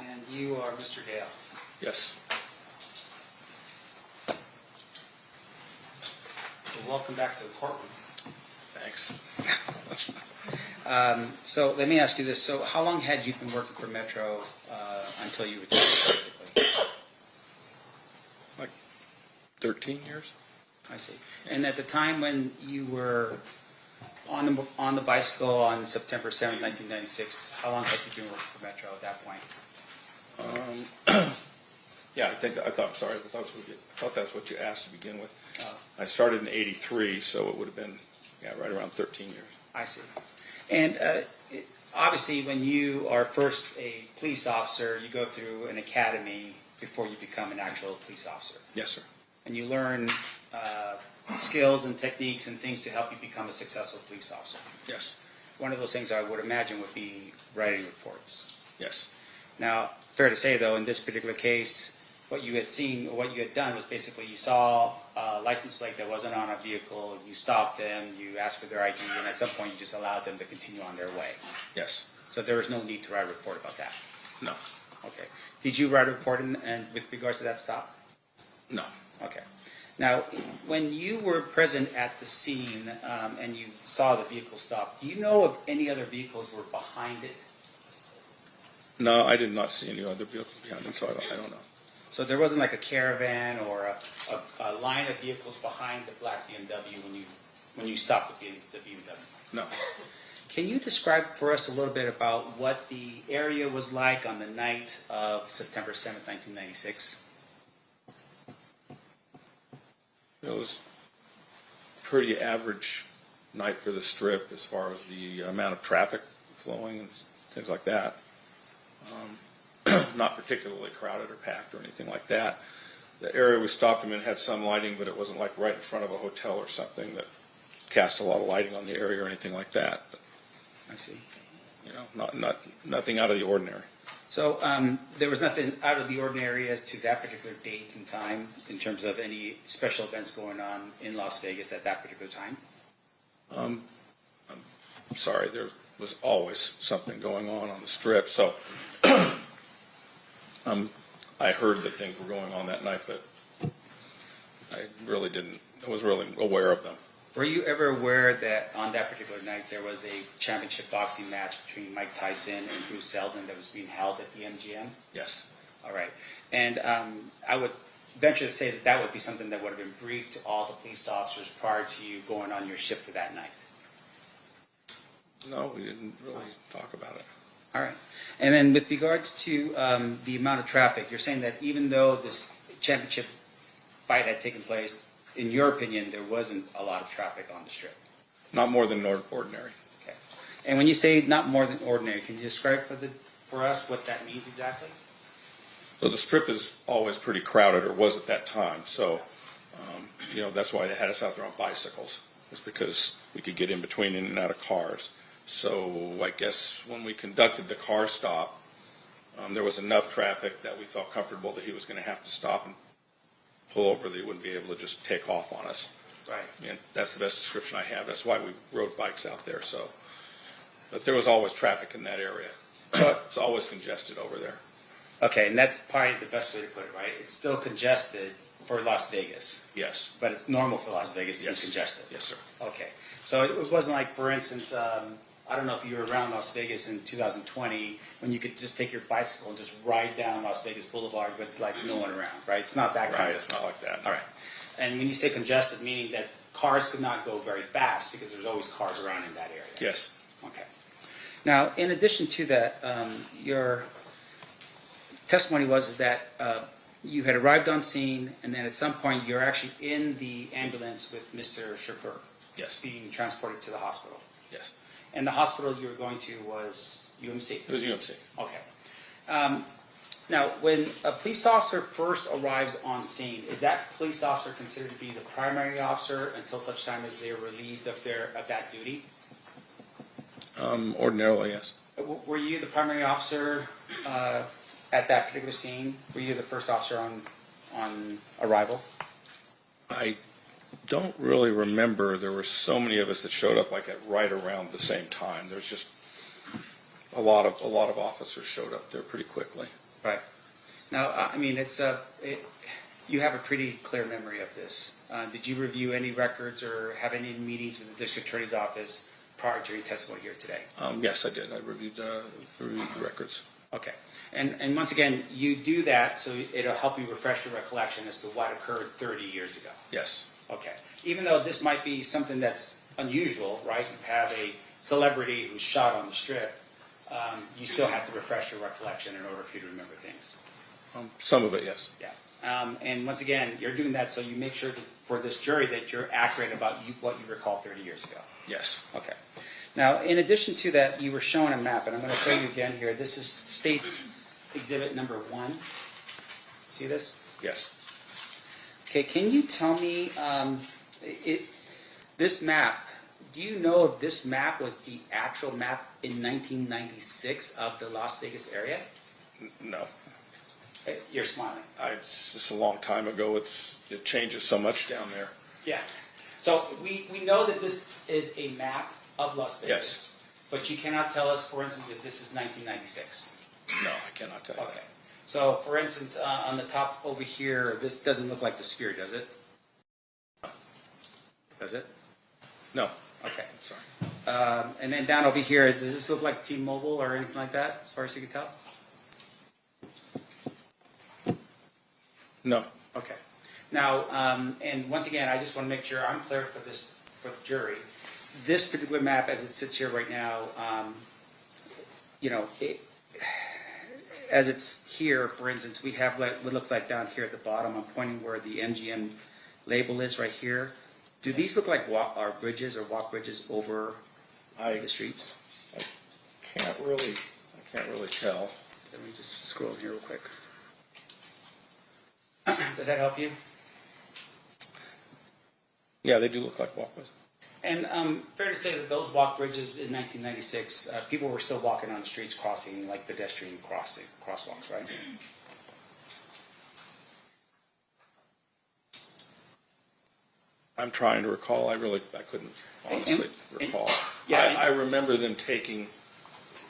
And you are Mr. Gale. Yes. Well, welcome back to the courtroom. Thanks. So let me ask you this. So how long had you been working for Metro until you retired, basically? Like 13 years? I see. And at the time when you were on the bicycle on September 7th, 1996, how long had you been working for Metro at that point? Yeah, I thought that's what you asked to begin with. Oh. I started in '83, so it would have been, right around 13 years. I see. And obviously, when you are first a police officer, you go through an academy before you become an actual police officer. Yes, sir. And you learn skills and techniques and things to help you become a successful police officer. Yes. One of those things I would imagine would be writing reports. Yes. Now, fair to say, though, in this particular case, what you had seen, or what you had done was basically you saw a license plate that wasn't on a vehicle, you stopped them, you asked for their ID, and at some point you just allowed them to continue on their way. Yes. So there was no need to write a report about that. No. Okay. Did you write a report with regards to that stop? No. Okay. Now, when you were present at the scene and you saw the vehicle stop, do you know if any other vehicles were behind it? No, I did not see any other vehicles behind it, so I don't know. So there wasn't like a caravan or a line of vehicles behind the black BMW when you stopped the BMW? No. Can you describe for us a little bit about what the area was like on the night of September 7th, 1996? It was a pretty average night for the Strip as far as the amount of traffic flowing and things like that. Not particularly crowded or packed or anything like that. The area we stopped in had some lighting, but it wasn't like right in front of a hotel or something that cast a lot of lighting on the area or anything like that. But, I see. Nothing out of the ordinary. So there was nothing out of the ordinary as to that particular date and time in terms of any special events going on in Las Vegas at that particular time? I'm sorry, there was always something going on the Strip, so I heard that things were going on that night, but I was really aware of them. Were you ever aware that on that particular night there was a championship boxing match between Mike Tyson and Bruce Seldon that was being held at the MGM? Yes. All right. And I would venture to say that that would be something that would have been briefed to all the police officers prior to you going on your shift for that night. No, we didn't really talk about it. All right. And then with regards to the amount of traffic, you're saying that even though this championship fight had taken place in your opinion, there wasn't a lot of traffic on the strip. Not more than ordinary. Okay. And when you say not more than ordinary, can you describe for us what that means exactly? So the strip is always pretty crowded, or was at that time. So, that's why they had us out there on bicycles. It's because we could get in between in and out of cars. So I guess when we conducted the car stop, there was enough traffic that we felt comfortable that he was going to have to stop and pull over, that he wouldn't be able to just take off on us. Right. And that's the best description I have. That's why we rode bikes out there. So, but there was always traffic in that area. So it's always congested over there. Okay, and that's probably the best way to put it, right? It's still congested for Las Vegas. Yes. But it's normal for Las Vegas to Yes. be congested. Yes, sir. Okay. So it wasn't like, for instance, I don't know if you were around Las Vegas in 2020 when you could just take your bicycle and just ride down Las Vegas Boulevard with like no one around, right? It's not that kind Right. of It's not like that. All right. And when you say congested, meaning that cars could not go very fast because there's always cars around in that area. Yes. Okay. Now, in addition to that, your testimony was that you had arrived on scene, and then at some point you're actually in the ambulance with Mr. Shakur. Yes. Being transported to the hospital. Yes. And the hospital you were going to was UMC? It was UMC. Okay. Now, when a police officer first arrives on scene, is that police officer considered to be the primary officer until such time as they are relieved of that duty? Ordinarily, yes. Were you the primary officer at that particular scene? Were you the first officer on arrival? I don't really remember. There were so many of us that showed up like at right around the same time. There's just a lot of officers showed up there pretty quickly. Right. Now, I mean, you have a pretty clear memory of this. Did you review any records or have any meetings with the district attorney's office prior to your testimony here today? Yes, I did. I reviewed the records. Okay. And once again, you do that so it'll help you refresh your recollection as to what occurred 30 years ago. Yes. Okay. Even though this might be something that's unusual, right? You have a celebrity who's shot on the strip, you still have to refresh your recollection in order for you to remember things. Some of it, yes. Yeah. And once again, you're doing that so you make sure that for this jury that you're accurate about what you recall 30 years ago. Yes. Okay. Now, in addition to that, you were shown a map, and I'm going to show you again here. This is State's Exhibit number 1. See this? Yes. Okay, can you tell me, this map, do you know if this map was the actual map in 1996 of the Las Vegas area? No. You're smiling. It's just a long time ago. It changes so much down there. Yeah. So we know that this is a map of Las Vegas. Yes. But you cannot tell us, for instance, if this is 1996. No, I cannot tell you. Okay. So, for instance, on the top over here, this doesn't look like the sphere, does it? Does it? No. Okay. I'm sorry. And then down over here, does this look like T-Mobile or anything like that, as far as you can tell? No. Okay. Now, and once again, I just want to make sure I'm clear for the jury. This particular map, as it sits here right now, as it's here, for instance, we have what looks like down here at the bottom. I'm pointing where the MGM label is right here. Do these look like walk bridges over the streets? I can't really tell. Let me just scroll here real quick. Does that help you? Yeah, they do look like walkways. And fair to say that those walk bridges in 1996, people were still walking on the streets, crossing like pedestrian crosswalks, right? I'm trying to recall. I couldn't honestly recall. Yeah, I remember them taking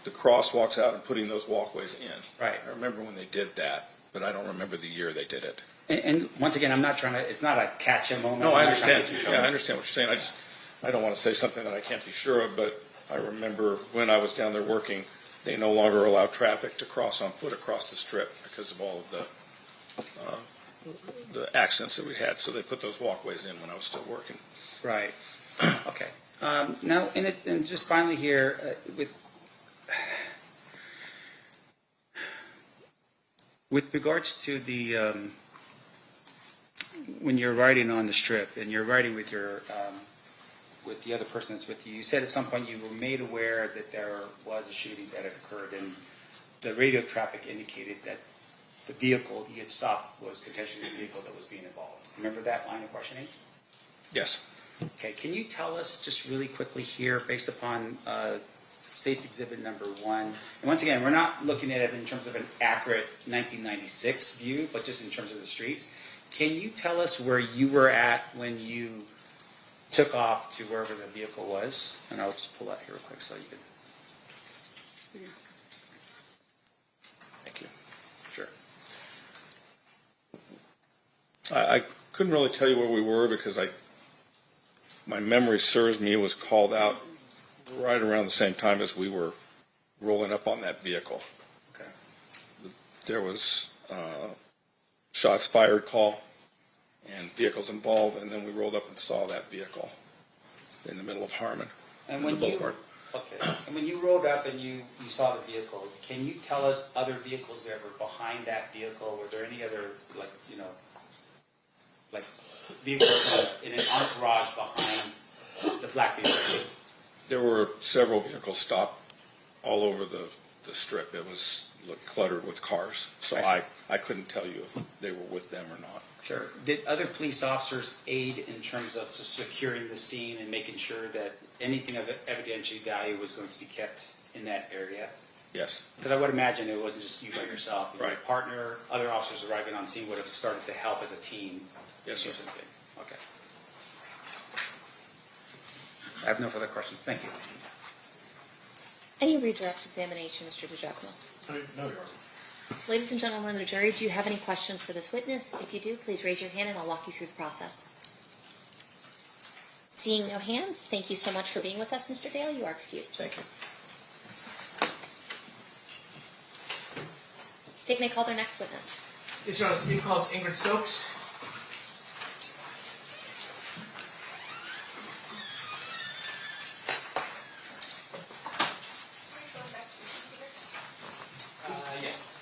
the crosswalks out and putting those walkways in. Right. I remember when they did that, but I don't remember the year they did it. And once again, I'm not trying to. It's not a catch-a moment. No, I I'm not trying understand. to get you in Yeah, I trouble. understand what you're saying. I don't want to say something that I can't be sure of, but I remember when I was down there working, they no longer allow traffic to cross on foot across the strip because of all of the accidents that we had. So they put those walkways in when I was still working. Right. Okay. Now, and just finally here, with regards to the when you're riding on the strip and you're riding with your with the other person that's with you, you said at some point you were made aware that there was a shooting that had occurred, and the radio traffic indicated that the vehicle you had stopped was potentially the vehicle that was being involved. Remember that line of questioning? Yes. Okay, can you tell us just really quickly here, based upon State's Exhibit number 1, and once again, we're not looking at it in terms of an accurate 1996 view, but just in terms of the streets. Can you tell us where you were at when you took off to wherever the vehicle was? And I'll just pull that here real quick so you can. Thank you. Sure. I couldn't really tell you where we were because my memory serves me, it was called out right around the same time as we were rolling up on that vehicle. Okay. There was shots fired call and vehicles involved, and then we rolled up and saw that vehicle in the middle of Harmon, And on the boulevard. And when you rolled up and you saw the vehicle, can you tell us other vehicles that were behind that vehicle? Were there any other, like vehicles in an entourage behind the black vehicle? There were several vehicles stopped all over the strip. It was cluttered with cars, so I couldn't tell you if they were with them or not. Sure. Did other police officers aid in terms of securing the scene and making sure that anything of evidentiary value was going to be kept in that area? Yes. Because I would imagine it wasn't just you by yourself. Your Right. partner, other officers arriving on scene would have started to help as a team. Yes, do sir. some things. Okay. I have no further questions. Thank you. Any redirect examination, Mr. DiGiacomo? No, Your Honor. Ladies and gentlemen of the jury, do you have any questions for this witness? If you do, please raise your hand and I'll walk you through the process. Seeing no hands, thank you so much for being with us, Mr. Dale. You are excused. Thank you. State may call their next witness. Yes, Your Honor. State calls Ingrid Stokes. Yes.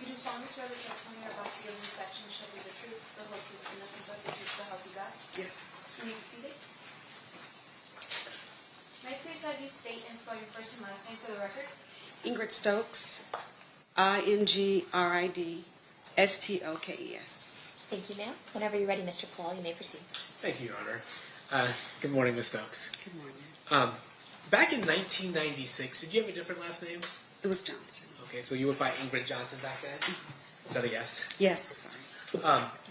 You do solemnly swear the testimony you're about to give in this action shall be the truth, the whole truth, and nothing but the truth, so help you God? Yes. You may be seated. May I please have you state and spell your first and last name for the record? Ingrid Stokes, INGRIDSTOKES. Thank you, ma'am. Whenever you're ready, Mr. Paul, you may proceed. Thank you, Your Honor. Good morning, Ms. Stokes. Good morning. Back in 1996, did you have a different last name? It was Johnson. Okay, so you went by Ingrid Johnson back then? Is that a yes? Yes.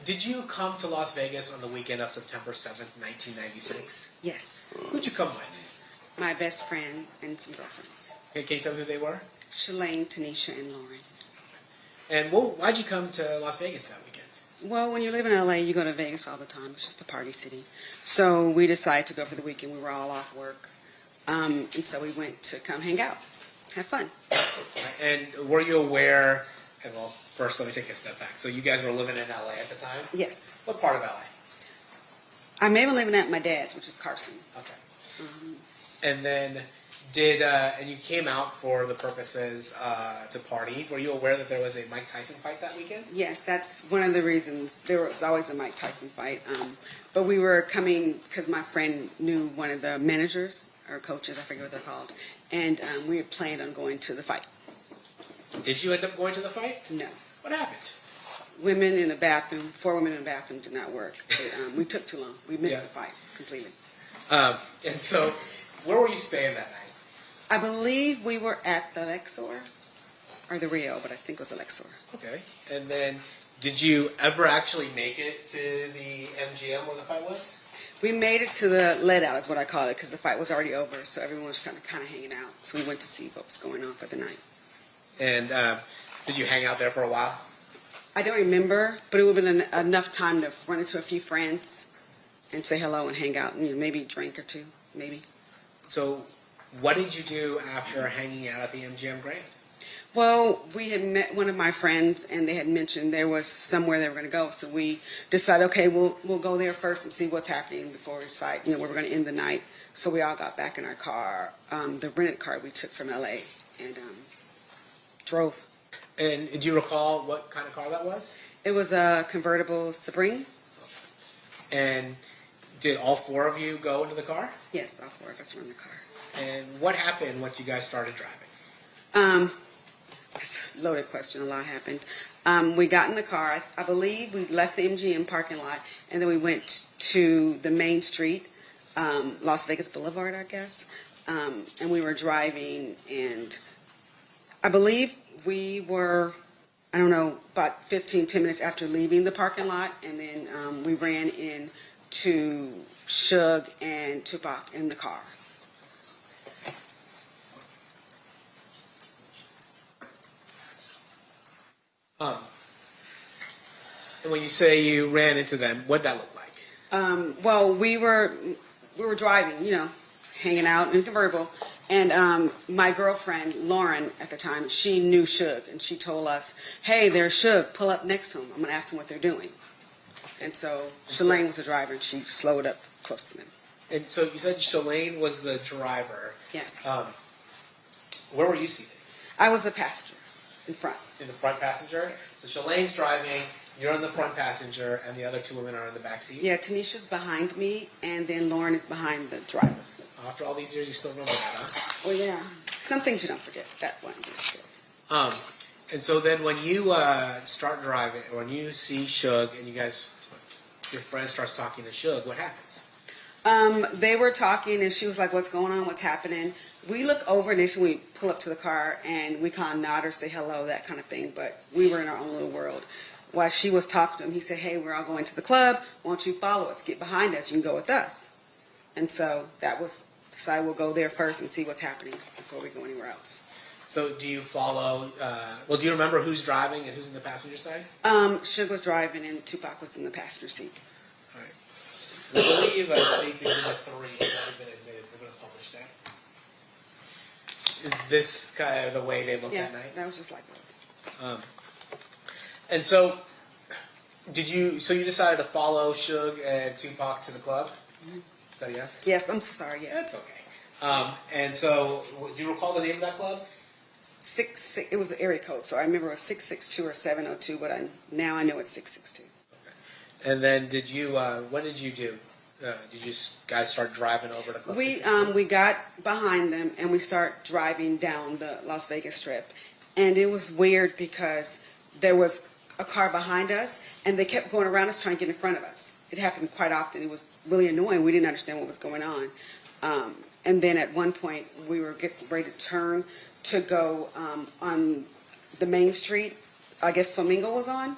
Did you come to Las Vegas on the weekend of September 7th, 1996? Yes. Who'd you come with? My best friend and some girlfriends. Okay, can you tell me who they were? Shalane, Tanisha, and Lauren. And why'd you come to Las Vegas that weekend? Well, when you live in LA, you go to Vegas all the time. It's just a party city. So we decided to go for the weekend. We were all off work. And so we went to come hang out, have fun. And were you aware, and well, first let me take a step back. So you guys were living in LA at the time? Yes. What part of LA? I may have been living at my dad's, which is Carson. Okay. And then and you came out for the purposes to party. Were you aware that there was a Mike Tyson fight that weekend? Yes, that's one of the reasons. There was always a Mike Tyson fight. But we were coming because my friend knew one of the managers or coaches, I forget what they're called, and we had planned on going to the fight. Did you end up going to the fight? No. What happened? Women in the bathroom, 4 women in the bathroom did not work. We took too long. We missed Yeah. the fight completely. And so, where were you staying that night? I believe we were at the Lexor, or the Rio, but I think it was the Lexor. Okay. And then, did you ever actually make it to the MGM where the fight was? We made it to the let out, is what I call it, because the fight was already over, so everyone was kind of hanging out. So we went to see what was going on for the night. And did you hang out there for a while? I don't remember, but it would have been enough time to run into a few friends and say hello and hang out, and maybe a drink or two, maybe. So, what did you do after hanging out at the MGM Grand? Well, we had met one of my friends, and they had mentioned there was somewhere they were going to go. So we decided, okay, we'll go there first and see what's happening before we decide, where we're going to end the night. So we all got back in our car, the rented car we took from LA, and drove. And do you recall what kind of car that was? It was a convertible Supreme. And did all four of you go into the car? Yes, all four of us were in the car. And what happened once you guys started driving? That's a loaded question. A lot happened. We got in the car. I believe we left the MGM parking lot, and then we went to the main street, Las Vegas Boulevard, I guess. And we were driving, and I believe we were, I don't know, about 10 minutes after leaving the parking lot, and then we ran into Suge and Tupac in the car. And when you say you ran into them, what'd that look like? Well, we were driving, hanging out in a convertible, and my girlfriend Lauren at the time, she knew Suge, and she told us, "Hey, there's Suge. Pull up next to him. I'm going to ask them what they're doing." And so Shalane was the driver, and she slowed up close to them. And so you said Shalane was the driver. Yes. Where were you seated? I was a passenger in front. In the front passenger? So Shalane's driving, you're in the front passenger, and the other two women are in the back seat? Yeah, Tanisha's behind me, and then Lauren is behind the driver. After all these years, you still remember that, huh? Well, yeah. Some things you don't forget. That one. And so then when you start driving, when you see Suge and your friend starts talking to Suge, what happens? They were talking, and she was like, "What's going on? What's happening?" We look over, and then we pull up to the car, and we kind of nod or say hello, that kind of thing. But we were in our own little world. While she was talking to him, he said, "Hey, we're all going to the club. Why don't you follow us? Get behind us. You can go with us." And so that was decided. We'll go there first and see what's happening before we go anywhere else. So do you follow, do you remember who's driving and who's in the passenger side? Suge was driving, and Tupac was in the passenger seat. All right. I believe States Exhibit 3 has already been admitted. We're going to publish that. Is this kind of the way they looked that night? Yeah, that was just like this. And so, you decided to follow Suge and Tupac to the club? Mm-hmm. Is that a yes? Yes, I'm so sorry, yes. That's okay. And so, do you recall the name of that club? It was an area code, so I remember it was 662 or 702, but now I know it's 662. Okay. And then what did you do? Did you guys start driving over to Club 662? We got behind them, and we start driving down the Las Vegas Strip. And it was weird because there was a car behind us, and they kept going around us trying to get in front of us. It happened quite often. It was really annoying. We didn't understand what was going on. And then at one point, we were getting ready to turn to go on the main street. I guess Flamingo was on,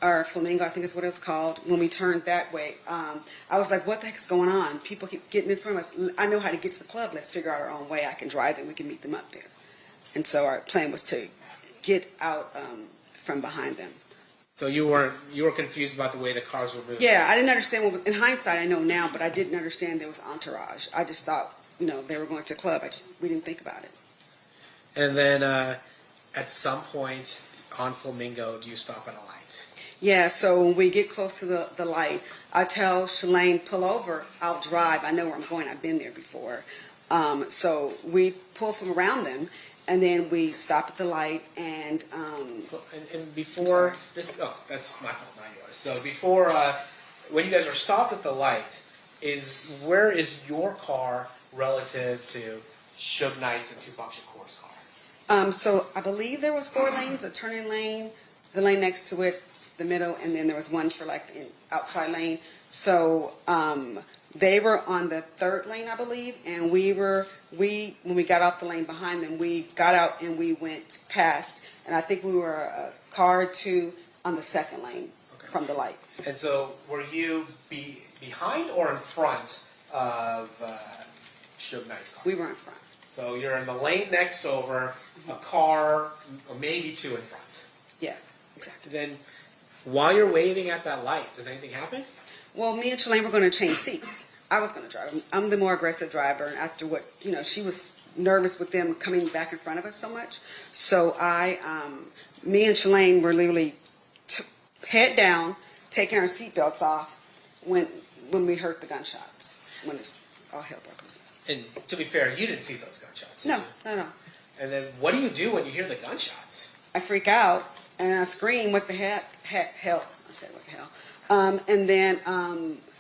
or Flamingo, I think is what it's called. When we turned that way, I was like, what the heck's going on? People keep getting in front of us. I know how to get to the club. Let's figure out our own way. I can drive, and we can meet them up there. And so our plan was to get out from behind them. So you were confused about the way the cars were moving? Yeah, I didn't understand. In hindsight, I know now, but I didn't understand there was entourage. I just thought, they were going to a club. We didn't think about it. And then at some point on Flamingo, do you stop at a light? Yeah, so when we get close to the light, I tell Shalane, pull over, I'll drive. I know where I'm going. I've been there before. So we pull from around them, and then we stop at the light, and before, that's my fault, not yours. So before, when you guys are stopped at the light, where is your car relative to Suge Knight's and Tupac Shakur's car? So I believe there was 4 lanes, a turning lane, the lane next to it, the middle, and then there was one for the outside lane. So they were on the 3rd lane, I believe, and when we got off the lane behind them, we got out and we went past, and I think we were a car or 2 on the 2nd lane from the light. And so were you behind or in front of Suge Knight's car? We were in front. So you're in the lane next over, a car, or maybe 2 in front. Yeah, exactly. Then, while you're waiting at that light, does anything happen? Well, me and Shalane were going to change seats. I was going to drive. I'm the more aggressive driver, and after what, she was nervous with them coming back in front of us so much. So me and Shalane were literally head down, taking our seatbelts off when we heard the gunshots, when it's all hell broke loose. And to be fair, you didn't see those gunshots. No. And then what do you do when you hear the gunshots? I freak out and I scream, "What the hell?" I said, "What the hell?" And then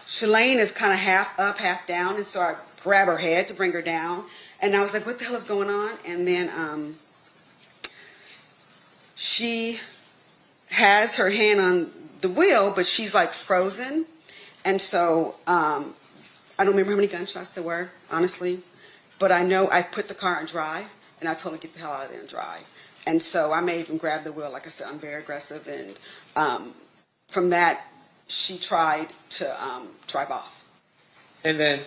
Shalane is kind of half up, half down, and so I grab her head to bring her down. And I was like, "What the hell is going on?" And then she has her hand on the wheel, but she's like frozen. And so I don't remember how many gunshots there were, honestly. But I know I put the car in drive, and I told her to get the hell out of there and drive. And so I may even grab the wheel. Like I said, I'm very aggressive. And from that, she tried to drive off. And then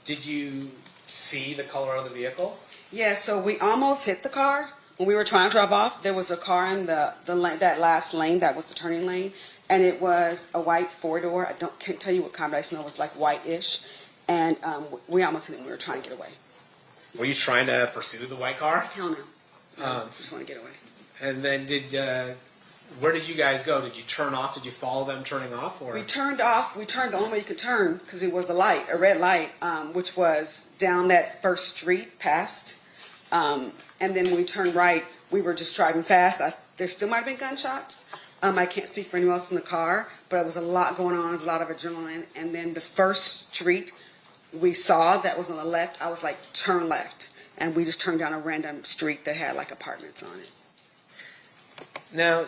did you see the color of the vehicle? Yeah, so we almost hit the car. When we were trying to drive off, there was a car in the lane, that last lane, that was the turning lane. And it was a white four-door. Can't tell you what combination. It was like white-ish. And we almost hit it when we were trying to get away. Were you trying to pursue the white car? Hell no. Just want to get away. And then where did you guys go? Did you turn off? Did you follow them turning off? Or? We turned off. We turned the only way you could turn because it was a light, a red light, which was down that first street past. And then when we turned right, we were just driving fast. There still might have been gunshots. I can't speak for anyone else in the car, but it was a lot going on. There was a lot of adrenaline. And then the first street we saw that was on the left, I was like, turn left. And we just turned down a random street that had like apartments on it. Now,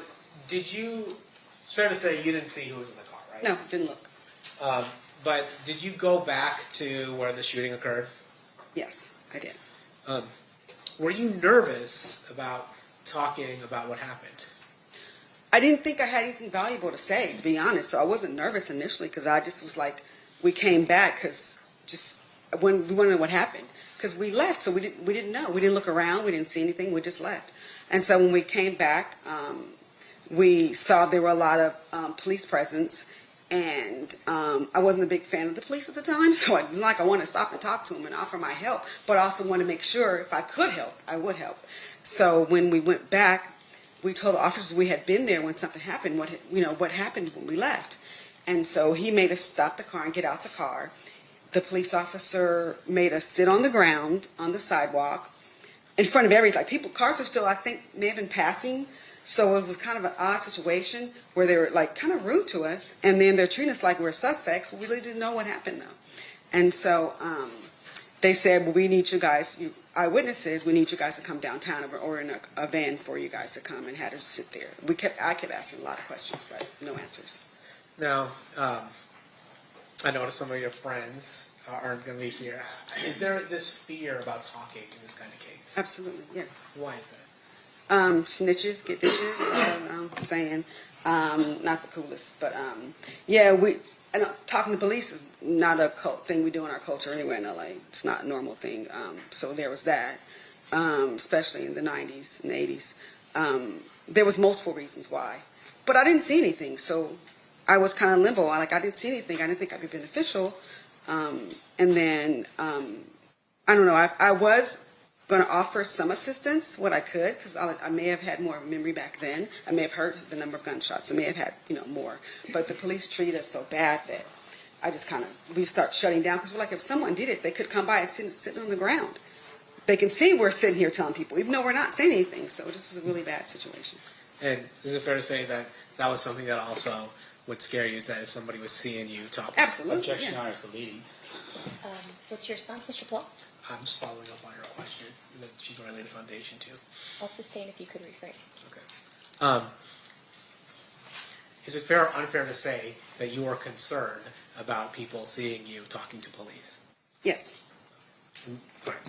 it's fair to say you didn't see who was in the car, right? No, didn't look. But did you go back to where the shooting occurred? Yes, I did. Were you nervous about talking about what happened? I didn't think I had anything valuable to say, to be honest. So I wasn't nervous initially because I just was like, we came back because when we wanted to know what happened. Because we left, so we didn't know. We didn't look around. We didn't see anything. We just left. And so when we came back, we saw there were a lot of police presence. And I wasn't a big fan of the police at the time, so it was like I wanted to stop and talk to them and offer my help, but I also wanted to make sure if I could help, I would help. So when we went back, we told the officers we had been there when something happened, what happened when we left. And so he made us stop the car and get out the car. The police officer made us sit on the ground on the sidewalk in front of everything. Like cars are still, I think, may have been passing. So it was kind of an odd situation where they were like kind of rude to us, and then they're treating us like we're suspects. We really didn't know what happened though. And so they said, well, we need you guys, eyewitnesses, we need you guys to come downtown or in a van for you guys to come, and had us sit there. I kept asking a lot of questions, but no answers. Now, I noticed some of your friends aren't going to be here. Is there this fear about talking in this kind of case? Absolutely, yes. Why is that? Snitches get ditches. I'm saying, not the coolest, but yeah, talking to police is not a thing we do in our culture anywhere in LA. It's not a normal thing. So there was that, especially in the 90s and 80s. There was multiple reasons why, but I didn't see anything, so I was kind of limbo. I didn't see anything. I didn't think I'd be beneficial, and then I don't know. I was going to offer some assistance, what I could, because I may have had more memory back then. I may have heard the number of gunshots. I may have had, more. But the police treat us so bad that I just we start shutting down, because we're like, if someone did it, they could come by and sit on the ground. They can see we're sitting here telling people, even though we're not saying anything. So this was a really bad situation. And is it fair to say that that was something that also would scare you, is that if somebody was seeing you talking? Absolutely. Objection, Honor, is the leading. What's your response, Mr. Paul? I'm just following up on your question that she's going to lay the foundation to. I'll sustain if you could rephrase. Okay. Is it fair or unfair to say that you are concerned about people seeing you talking to police? Yes. All right.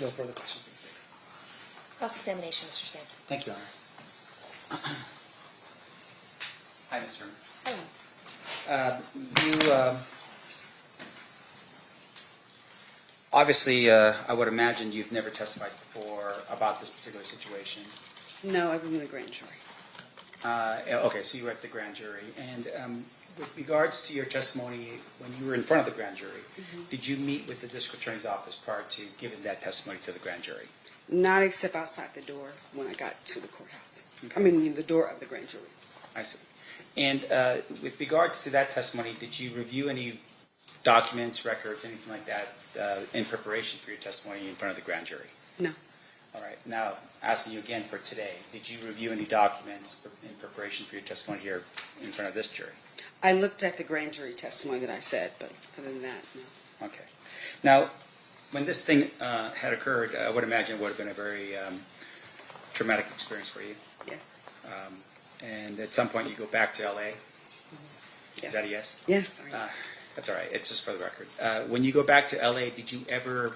No further questions, please. Cross-examination, Mr. Sam. Thank you, Honor. Hi, Mr. You obviously, I would imagine you've never testified before about this particular situation. No, I was in the grand jury. Okay, so you were at the grand jury. And with regards to your testimony, when you were in front of the grand jury, did you meet with the district attorney's office prior to giving that testimony to the grand jury? Not except outside the door when I got to the courthouse. I mean, the door of the grand jury. I see. And with regards to that testimony, did you review any documents, records, anything like that in preparation for your testimony in front of the grand jury? No. All right. Now, asking you again for today, did you review any documents in preparation for your testimony here in front of this jury? I looked at the grand jury testimony that I said, but other than that, no. Okay. Now, when this thing had occurred, I would imagine it would have been a very traumatic experience for you. Yes. And at some point you go back to LA. Yes. Is that a yes? Yes. Sorry. That's all right. It's just for the record. When you go back to LA, did you ever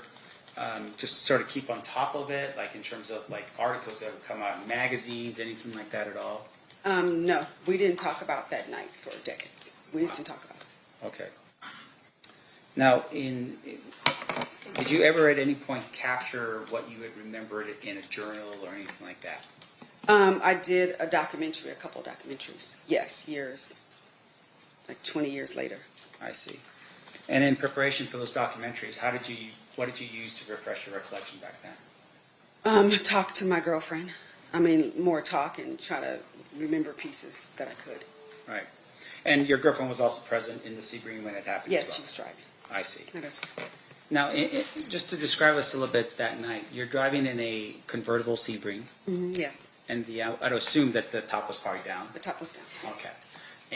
just sort of keep on top of it, like in terms of like articles that would come out in magazines, anything like that at all? No, we didn't talk about that night for decades. We just didn't talk about it. Okay. Now, did you ever at any point capture what you had remembered in a journal or anything like that? I did a documentary, a couple of documentaries. Yes, years, like 20 years later. I see. And in preparation for those documentaries, what did you use to refresh your recollection back then? Talk to my girlfriend. I mean, more talk and try to remember pieces that I could. Right. And your girlfriend was also present in the Sebring when it happened? Yes, as well? she was driving. I see. That is right. Now, just to describe us a little bit that night, you're driving in a convertible Sebring. Yes. And I'd assume that the top was probably down. The top was down. Yes. Okay.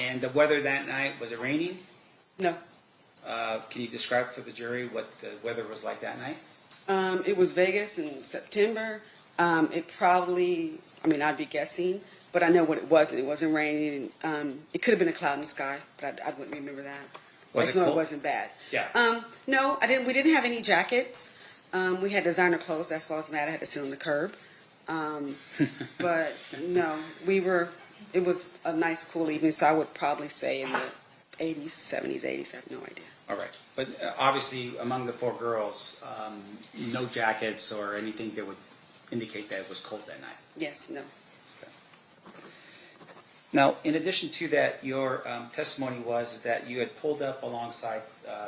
And the weather that night, was it raining? No. Can you describe for the jury what the weather was like that night? It was Vegas in September. It probably, I mean, I'd be guessing, but I know what it wasn't. It wasn't raining. It could have been a cloud in the sky, but I wouldn't remember that. Was I just it know cold? it wasn't bad. Yeah. No, I didn't. We didn't have any jackets. We had designer clothes. That's why I was mad. I had to sit on the curb. But no, it was a nice, cool evening. So I would probably say in the 80s, 70s, 80s. I have no idea. All right. But obviously, among the four girls, no jackets or anything that would indicate that it was cold that night. Yes, no. Now, in addition to that, your testimony was that you had pulled up alongside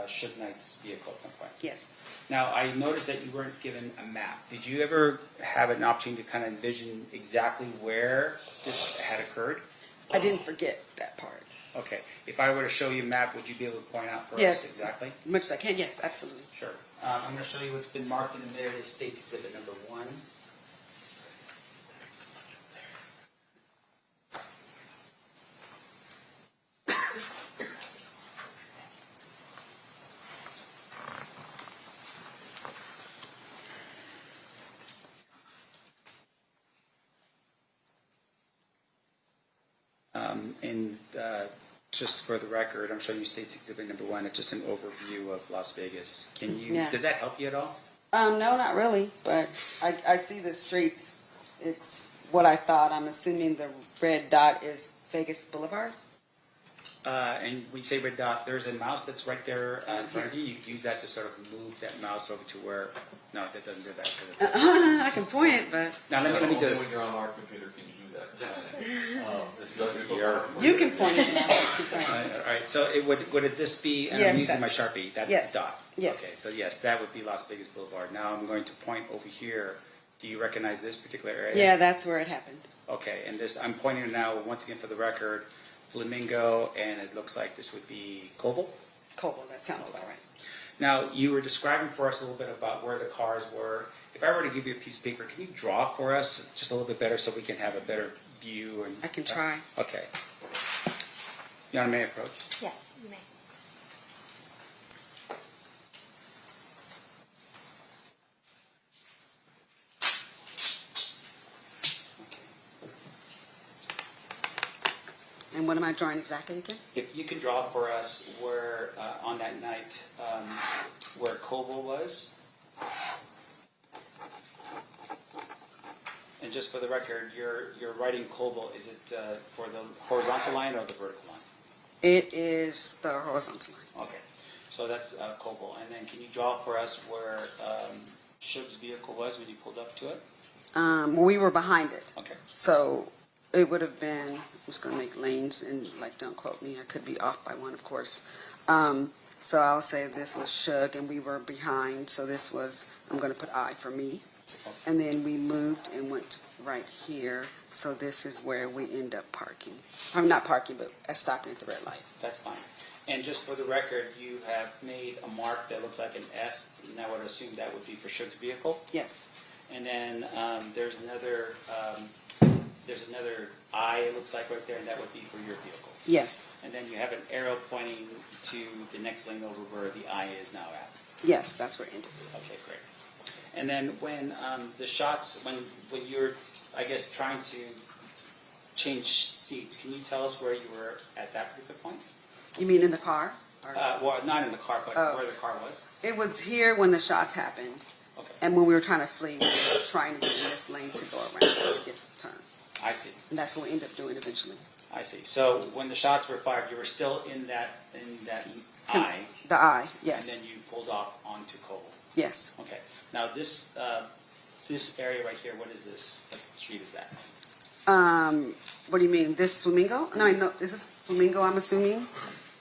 Suge Knight's vehicle at some point. Yes. Now, I noticed that you weren't given a map. Did you ever have an opportunity to kind of envision exactly where this had occurred? I didn't forget that part. Okay. If I were to show you a map, would you be able to point out for Yes. us exactly? Much as I can, yes, absolutely. Sure. I'm going to show you what's been marked in there. This State's Exhibit number 1. And just for the record, I'm showing you State's Exhibit number 1. It's just an overview of Las Vegas. Yeah. Does that help you at all? No, not really, but I see the streets. It's what I thought. I'm assuming the red dot is Vegas Boulevard. And when you say red dot, there's a mouse that's right there in front of you. You can use that to sort of move that mouse over to where. No, that doesn't do that. I can point it, but Now let me do Only this. when you're on our computer can you do that. This doesn't you can point it now. All right. So would this be? And Yes, I'm using my that's- Sharpie. That's yes, the dot. yes. Okay. So yes, that would be Las Vegas Boulevard. Now I'm going to point over here. Do you recognize this particular area? Yeah, that's where it happened. Okay. And this, I'm pointing now once again for the record, Flamingo, and it looks like this would be Koval. Koval, that sounds about right. Now, you were describing for us a little bit about where the cars were. If I were to give you a piece of paper, can you draw for us just a little bit better so we can have a better view? And I can try. Okay. Your Honor, may I approach? Yes, you may. And what am I drawing exactly again? If you can draw for us where, on that night, where Koval was. And just for the record, you're writing Koval, is it for the horizontal line or the vertical line? It is the horizontal line. Okay, so that's Koval. And then can you draw for us where Suge's vehicle was when you pulled up to it? Well, we were behind it. Okay. So It would have been, I'm just going to make lanes and like, don't quote me, I could be off by one, of course. So I'll say this was Shug and we were behind, so this was, I'm going to put I for me. And then we moved and went right here, so this is where we end up parking. I'm not parking, but stopping at the red light. That's fine. And just for the record, you have made a mark that looks like an S, and I would assume that would be for Shug's vehicle. Yes. And then there's another I, it looks like right there, and that would be for your vehicle. Yes. And then you have an arrow pointing to the next lane over where the I is now at. Yes, that's where it ended. Okay, great. And then when the shots, when you're, I guess, trying to change seats, can you tell us where you were at that particular point? You mean in the car? Or? Well, not in the car, but where the car was. It was here when the shots happened. Okay. And when we were trying to flee, we were trying to get in this lane to go around to get the turn. I see. And that's what we ended up doing eventually. I see. So when the shots were fired, you were still in that I. The I, yes. And then you pulled off onto Cole. Yes. Okay. Now this area right here, what is this? What street is that? What do you mean? This Flamingo? No, is this Flamingo, I'm assuming?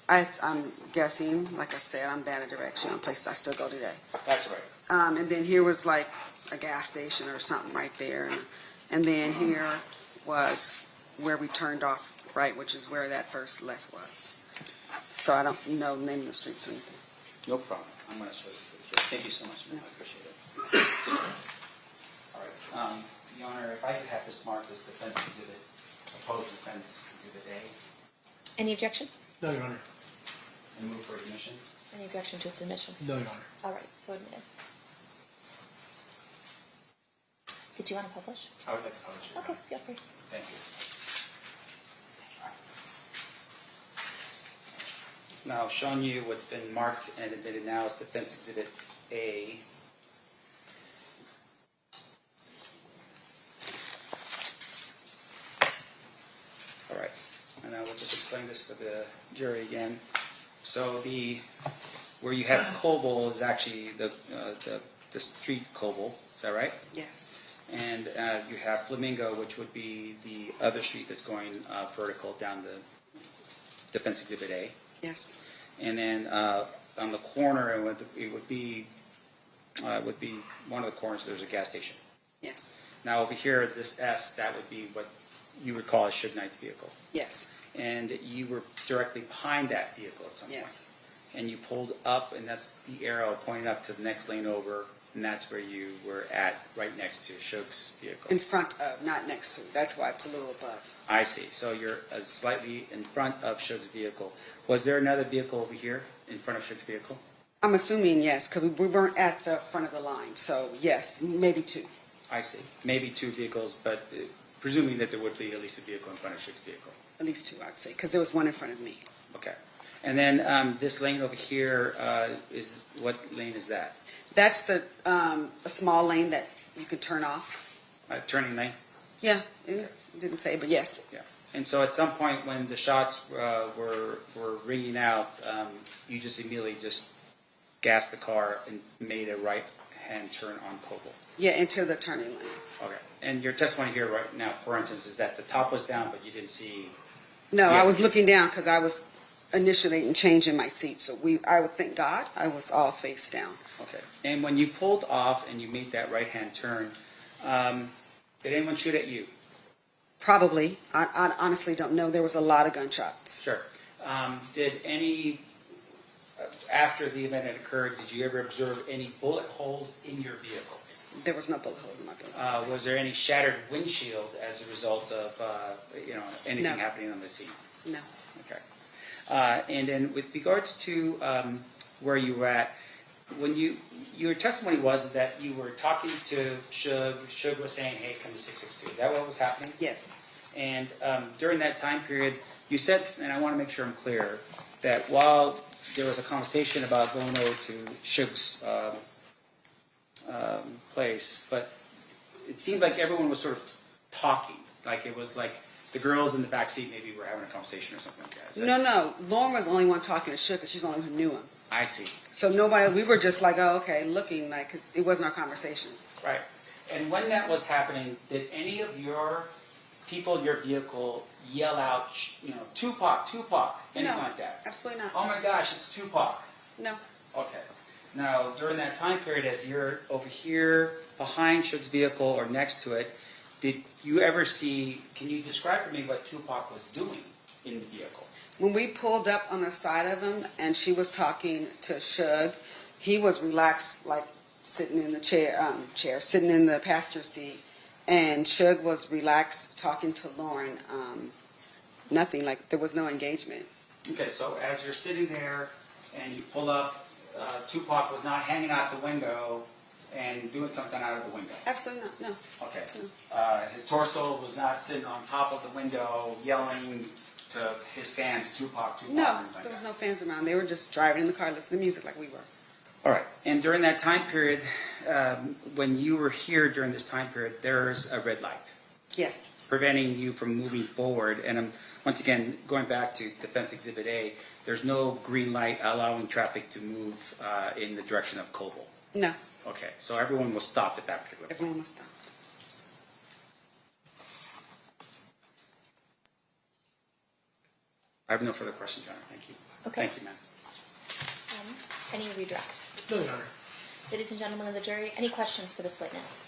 I'm guessing. Like I said, I'm bad at direction on places I still go today. That's right. And then here was like a gas station or something right there. And then here was where we turned off right, which is where that first left was. So I don't know the name of the streets or anything. No problem. I'm going to show this here. Thank you so much, ma'am. I appreciate it. All right. Your Honor, if I could have this marked as defense exhibit, opposed defense exhibit A, Any objection? No, Your Honor. and move for admission. Any objection to its admission? No, Your Honor. All right, so admitted. Did you want to publish? I would like to publish it. Okay, feel free. Thank you. Now, I've shown you what's been marked and admitted now as defense exhibit A. All right, and I will just explain this for the jury again. So where you have Coble is actually the street Coble, is that right? Yes. And you have Flamingo, which would be the other street that's going vertical down the defense exhibit A. Yes. And then on the corner, it would be one of the corners. There's a gas station. Yes. Now over here, this S, that would be what you would call a Suge Knight's vehicle. Yes. And you were directly behind that vehicle at some point. Yes. And you pulled up, and that's the arrow pointing up to the next lane over, and that's where you were at, right next to Suge's vehicle. In front of, not next to. That's why it's a little above. I see. So you're slightly in front of Suge's vehicle. Was there another vehicle over here in front of Suge's vehicle? I'm assuming yes, because we weren't at the front of the line. So yes, maybe two. I see. Maybe two vehicles, but presuming that there would be at least a vehicle in front of Suge's vehicle. At least two, I'd say, because there was one in front of me. Okay. And then this lane over here is, what lane is that? That's a small lane that you can turn off. Turning lane? Yeah, it didn't say, but yes. Yeah. And so at some point when the shots were ringing out, you just immediately just gassed the car and made a right-hand turn on Coble. Yeah, into the turning lane. Okay. And your testimony here right now, for instance, is that the top was down, but you didn't see... No, I was looking down because I was initiating changing my seat. So I would thank God I was all face down. Okay. And when you pulled off and you made that right-hand turn, did anyone shoot at you? Probably. I honestly don't know. There was a lot of gunshots. Sure. Did any, after the event had occurred, did you ever observe any bullet holes in your vehicle? There was no bullet holes in my vehicle. Was there any shattered windshield as a result of anything happening on the scene? No. Okay. And then with regards to where you were at, when your testimony was that you were talking to Shug. Shug was saying, "Hey, come to 662." Is that what was happening? Yes. And during that time period, you said, and I want to make sure I'm clear, that while there was a conversation about going over to Shug's place, but it seemed like everyone was sort of talking. Like it was like the girls in the back seat maybe were having a conversation or something like that. No. Lauren was the only one talking to Shug because she's the only one who knew him. I see. So nobody, we were just like, oh, okay, looking like, because it wasn't our conversation. Right. And when that was happening, did any of your people in your vehicle yell out, Tupac, Tupac, anything No. like that? Absolutely not. Oh my gosh, it's Tupac. No. Okay. Now, during that time period, as you're over here behind Suge's vehicle or next to it, did you ever see, can you describe for me what Tupac was doing in the vehicle? When we pulled up on the side of him and she was talking to Suge, he was relaxed, like sitting in the chair, sitting in the passenger seat. And Suge was relaxed talking to Lauren. Nothing, like there was no engagement. Okay, so as you're sitting there and you pull up, Tupac was not hanging out the window and doing something out of the window? Absolutely not, no. Okay. His torso was not sitting on top of the window yelling to his fans, Tupac, Tupac? No, or anything like there was that? no fans around. They were just driving in the car listening to music like we were. All right. And during that time period, when you were here during this time period, there's a red light Yes. preventing you from moving forward. And once again, going back to Defense Exhibit A, there's no green light allowing traffic to move in the direction of Coble. No. Okay, so everyone was stopped at that particular point. Everyone was stopped. I have no further questions, Your Honor. Thank you. Okay. Thank you, ma'am. Any redirect? No, Your Honor. Ladies and gentlemen of the jury, any questions for this witness?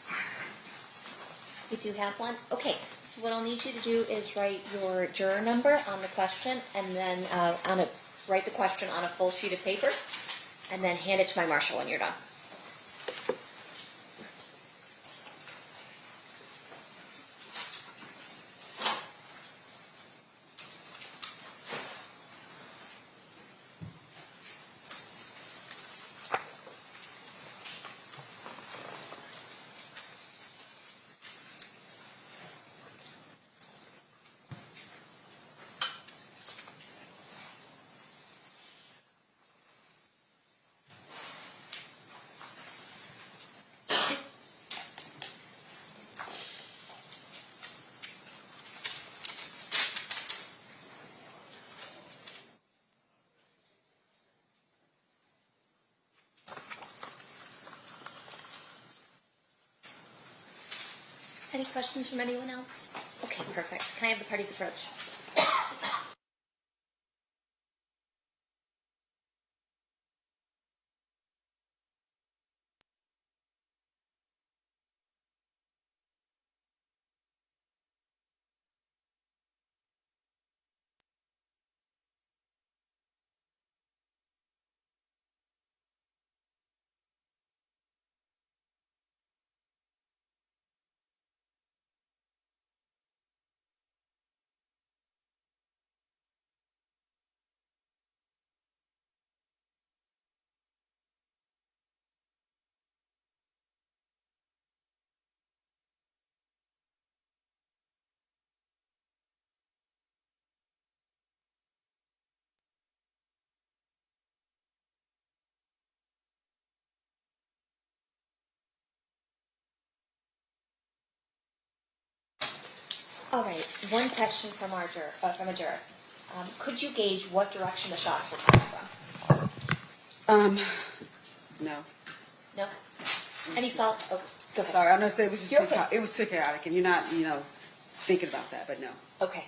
You do have one? Okay, so what I'll need you to do is write your juror number on the question and then write the question on a full sheet of paper and then hand it to my marshal when you're done. Any questions from anyone else? Okay, perfect. Can I have the party's approach? All right, one question from a juror. Could you gauge what direction the shots were coming from? No. No? Any follow? Oh, go ahead. Sorry, I'm gonna say it was just You're too okay. it was too chaotic, and you're not, thinking about that, but no. Okay.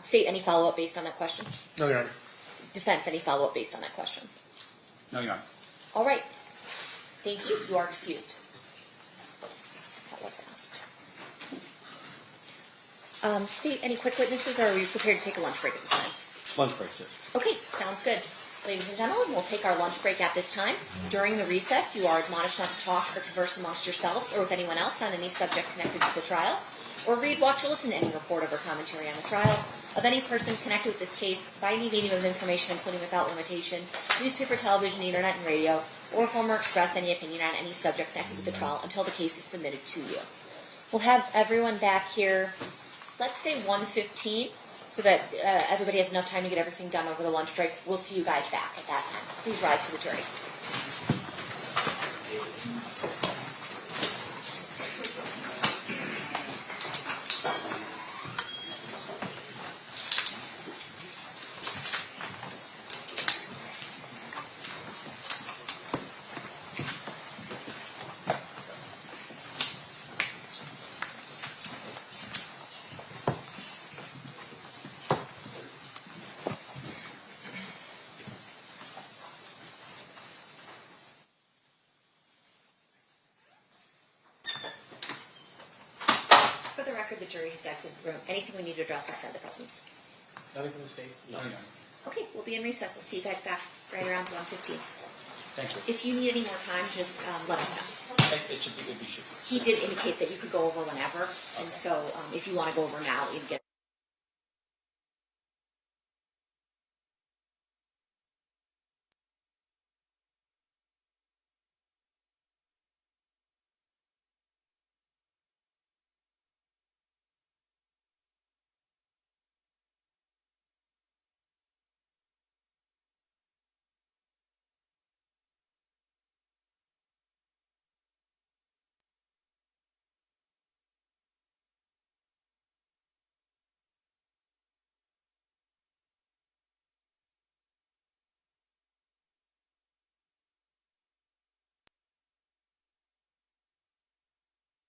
State, any follow-up based on that question? No, Your Honor. Defense, any follow-up based on that question? No, Your Honor. All right. Thank you. You are excused. That was asked. State, any quick witnesses, or are we prepared to take a lunch break at this time? Lunch break, sir. Okay, sounds good. Ladies and gentlemen, we'll take our lunch break at this time. During the recess, you are admonished not to talk or converse amongst yourselves or with anyone else on any subject connected to the trial, or read, watch, or listen to any report or commentary on the trial of any person connected with this case by any medium of information, including without limitation, newspaper, television, internet, and radio, or form or express any opinion on any subject connected with the trial until the case is submitted to you. We'll have everyone back here, let's say 1:15, so that everybody has enough time to get everything done over the lunch break. We'll see you guys back at that time. Please rise for the jury. the jury has exited the room. Anything we need to address outside the presence? Nothing from the state? No. Okay, we'll be in recess. I'll see you guys back right around 1:15. Thank you. If you need any more time, just let us know. It should be. He did indicate that you could go over whenever, and so if you want to go over now, you can get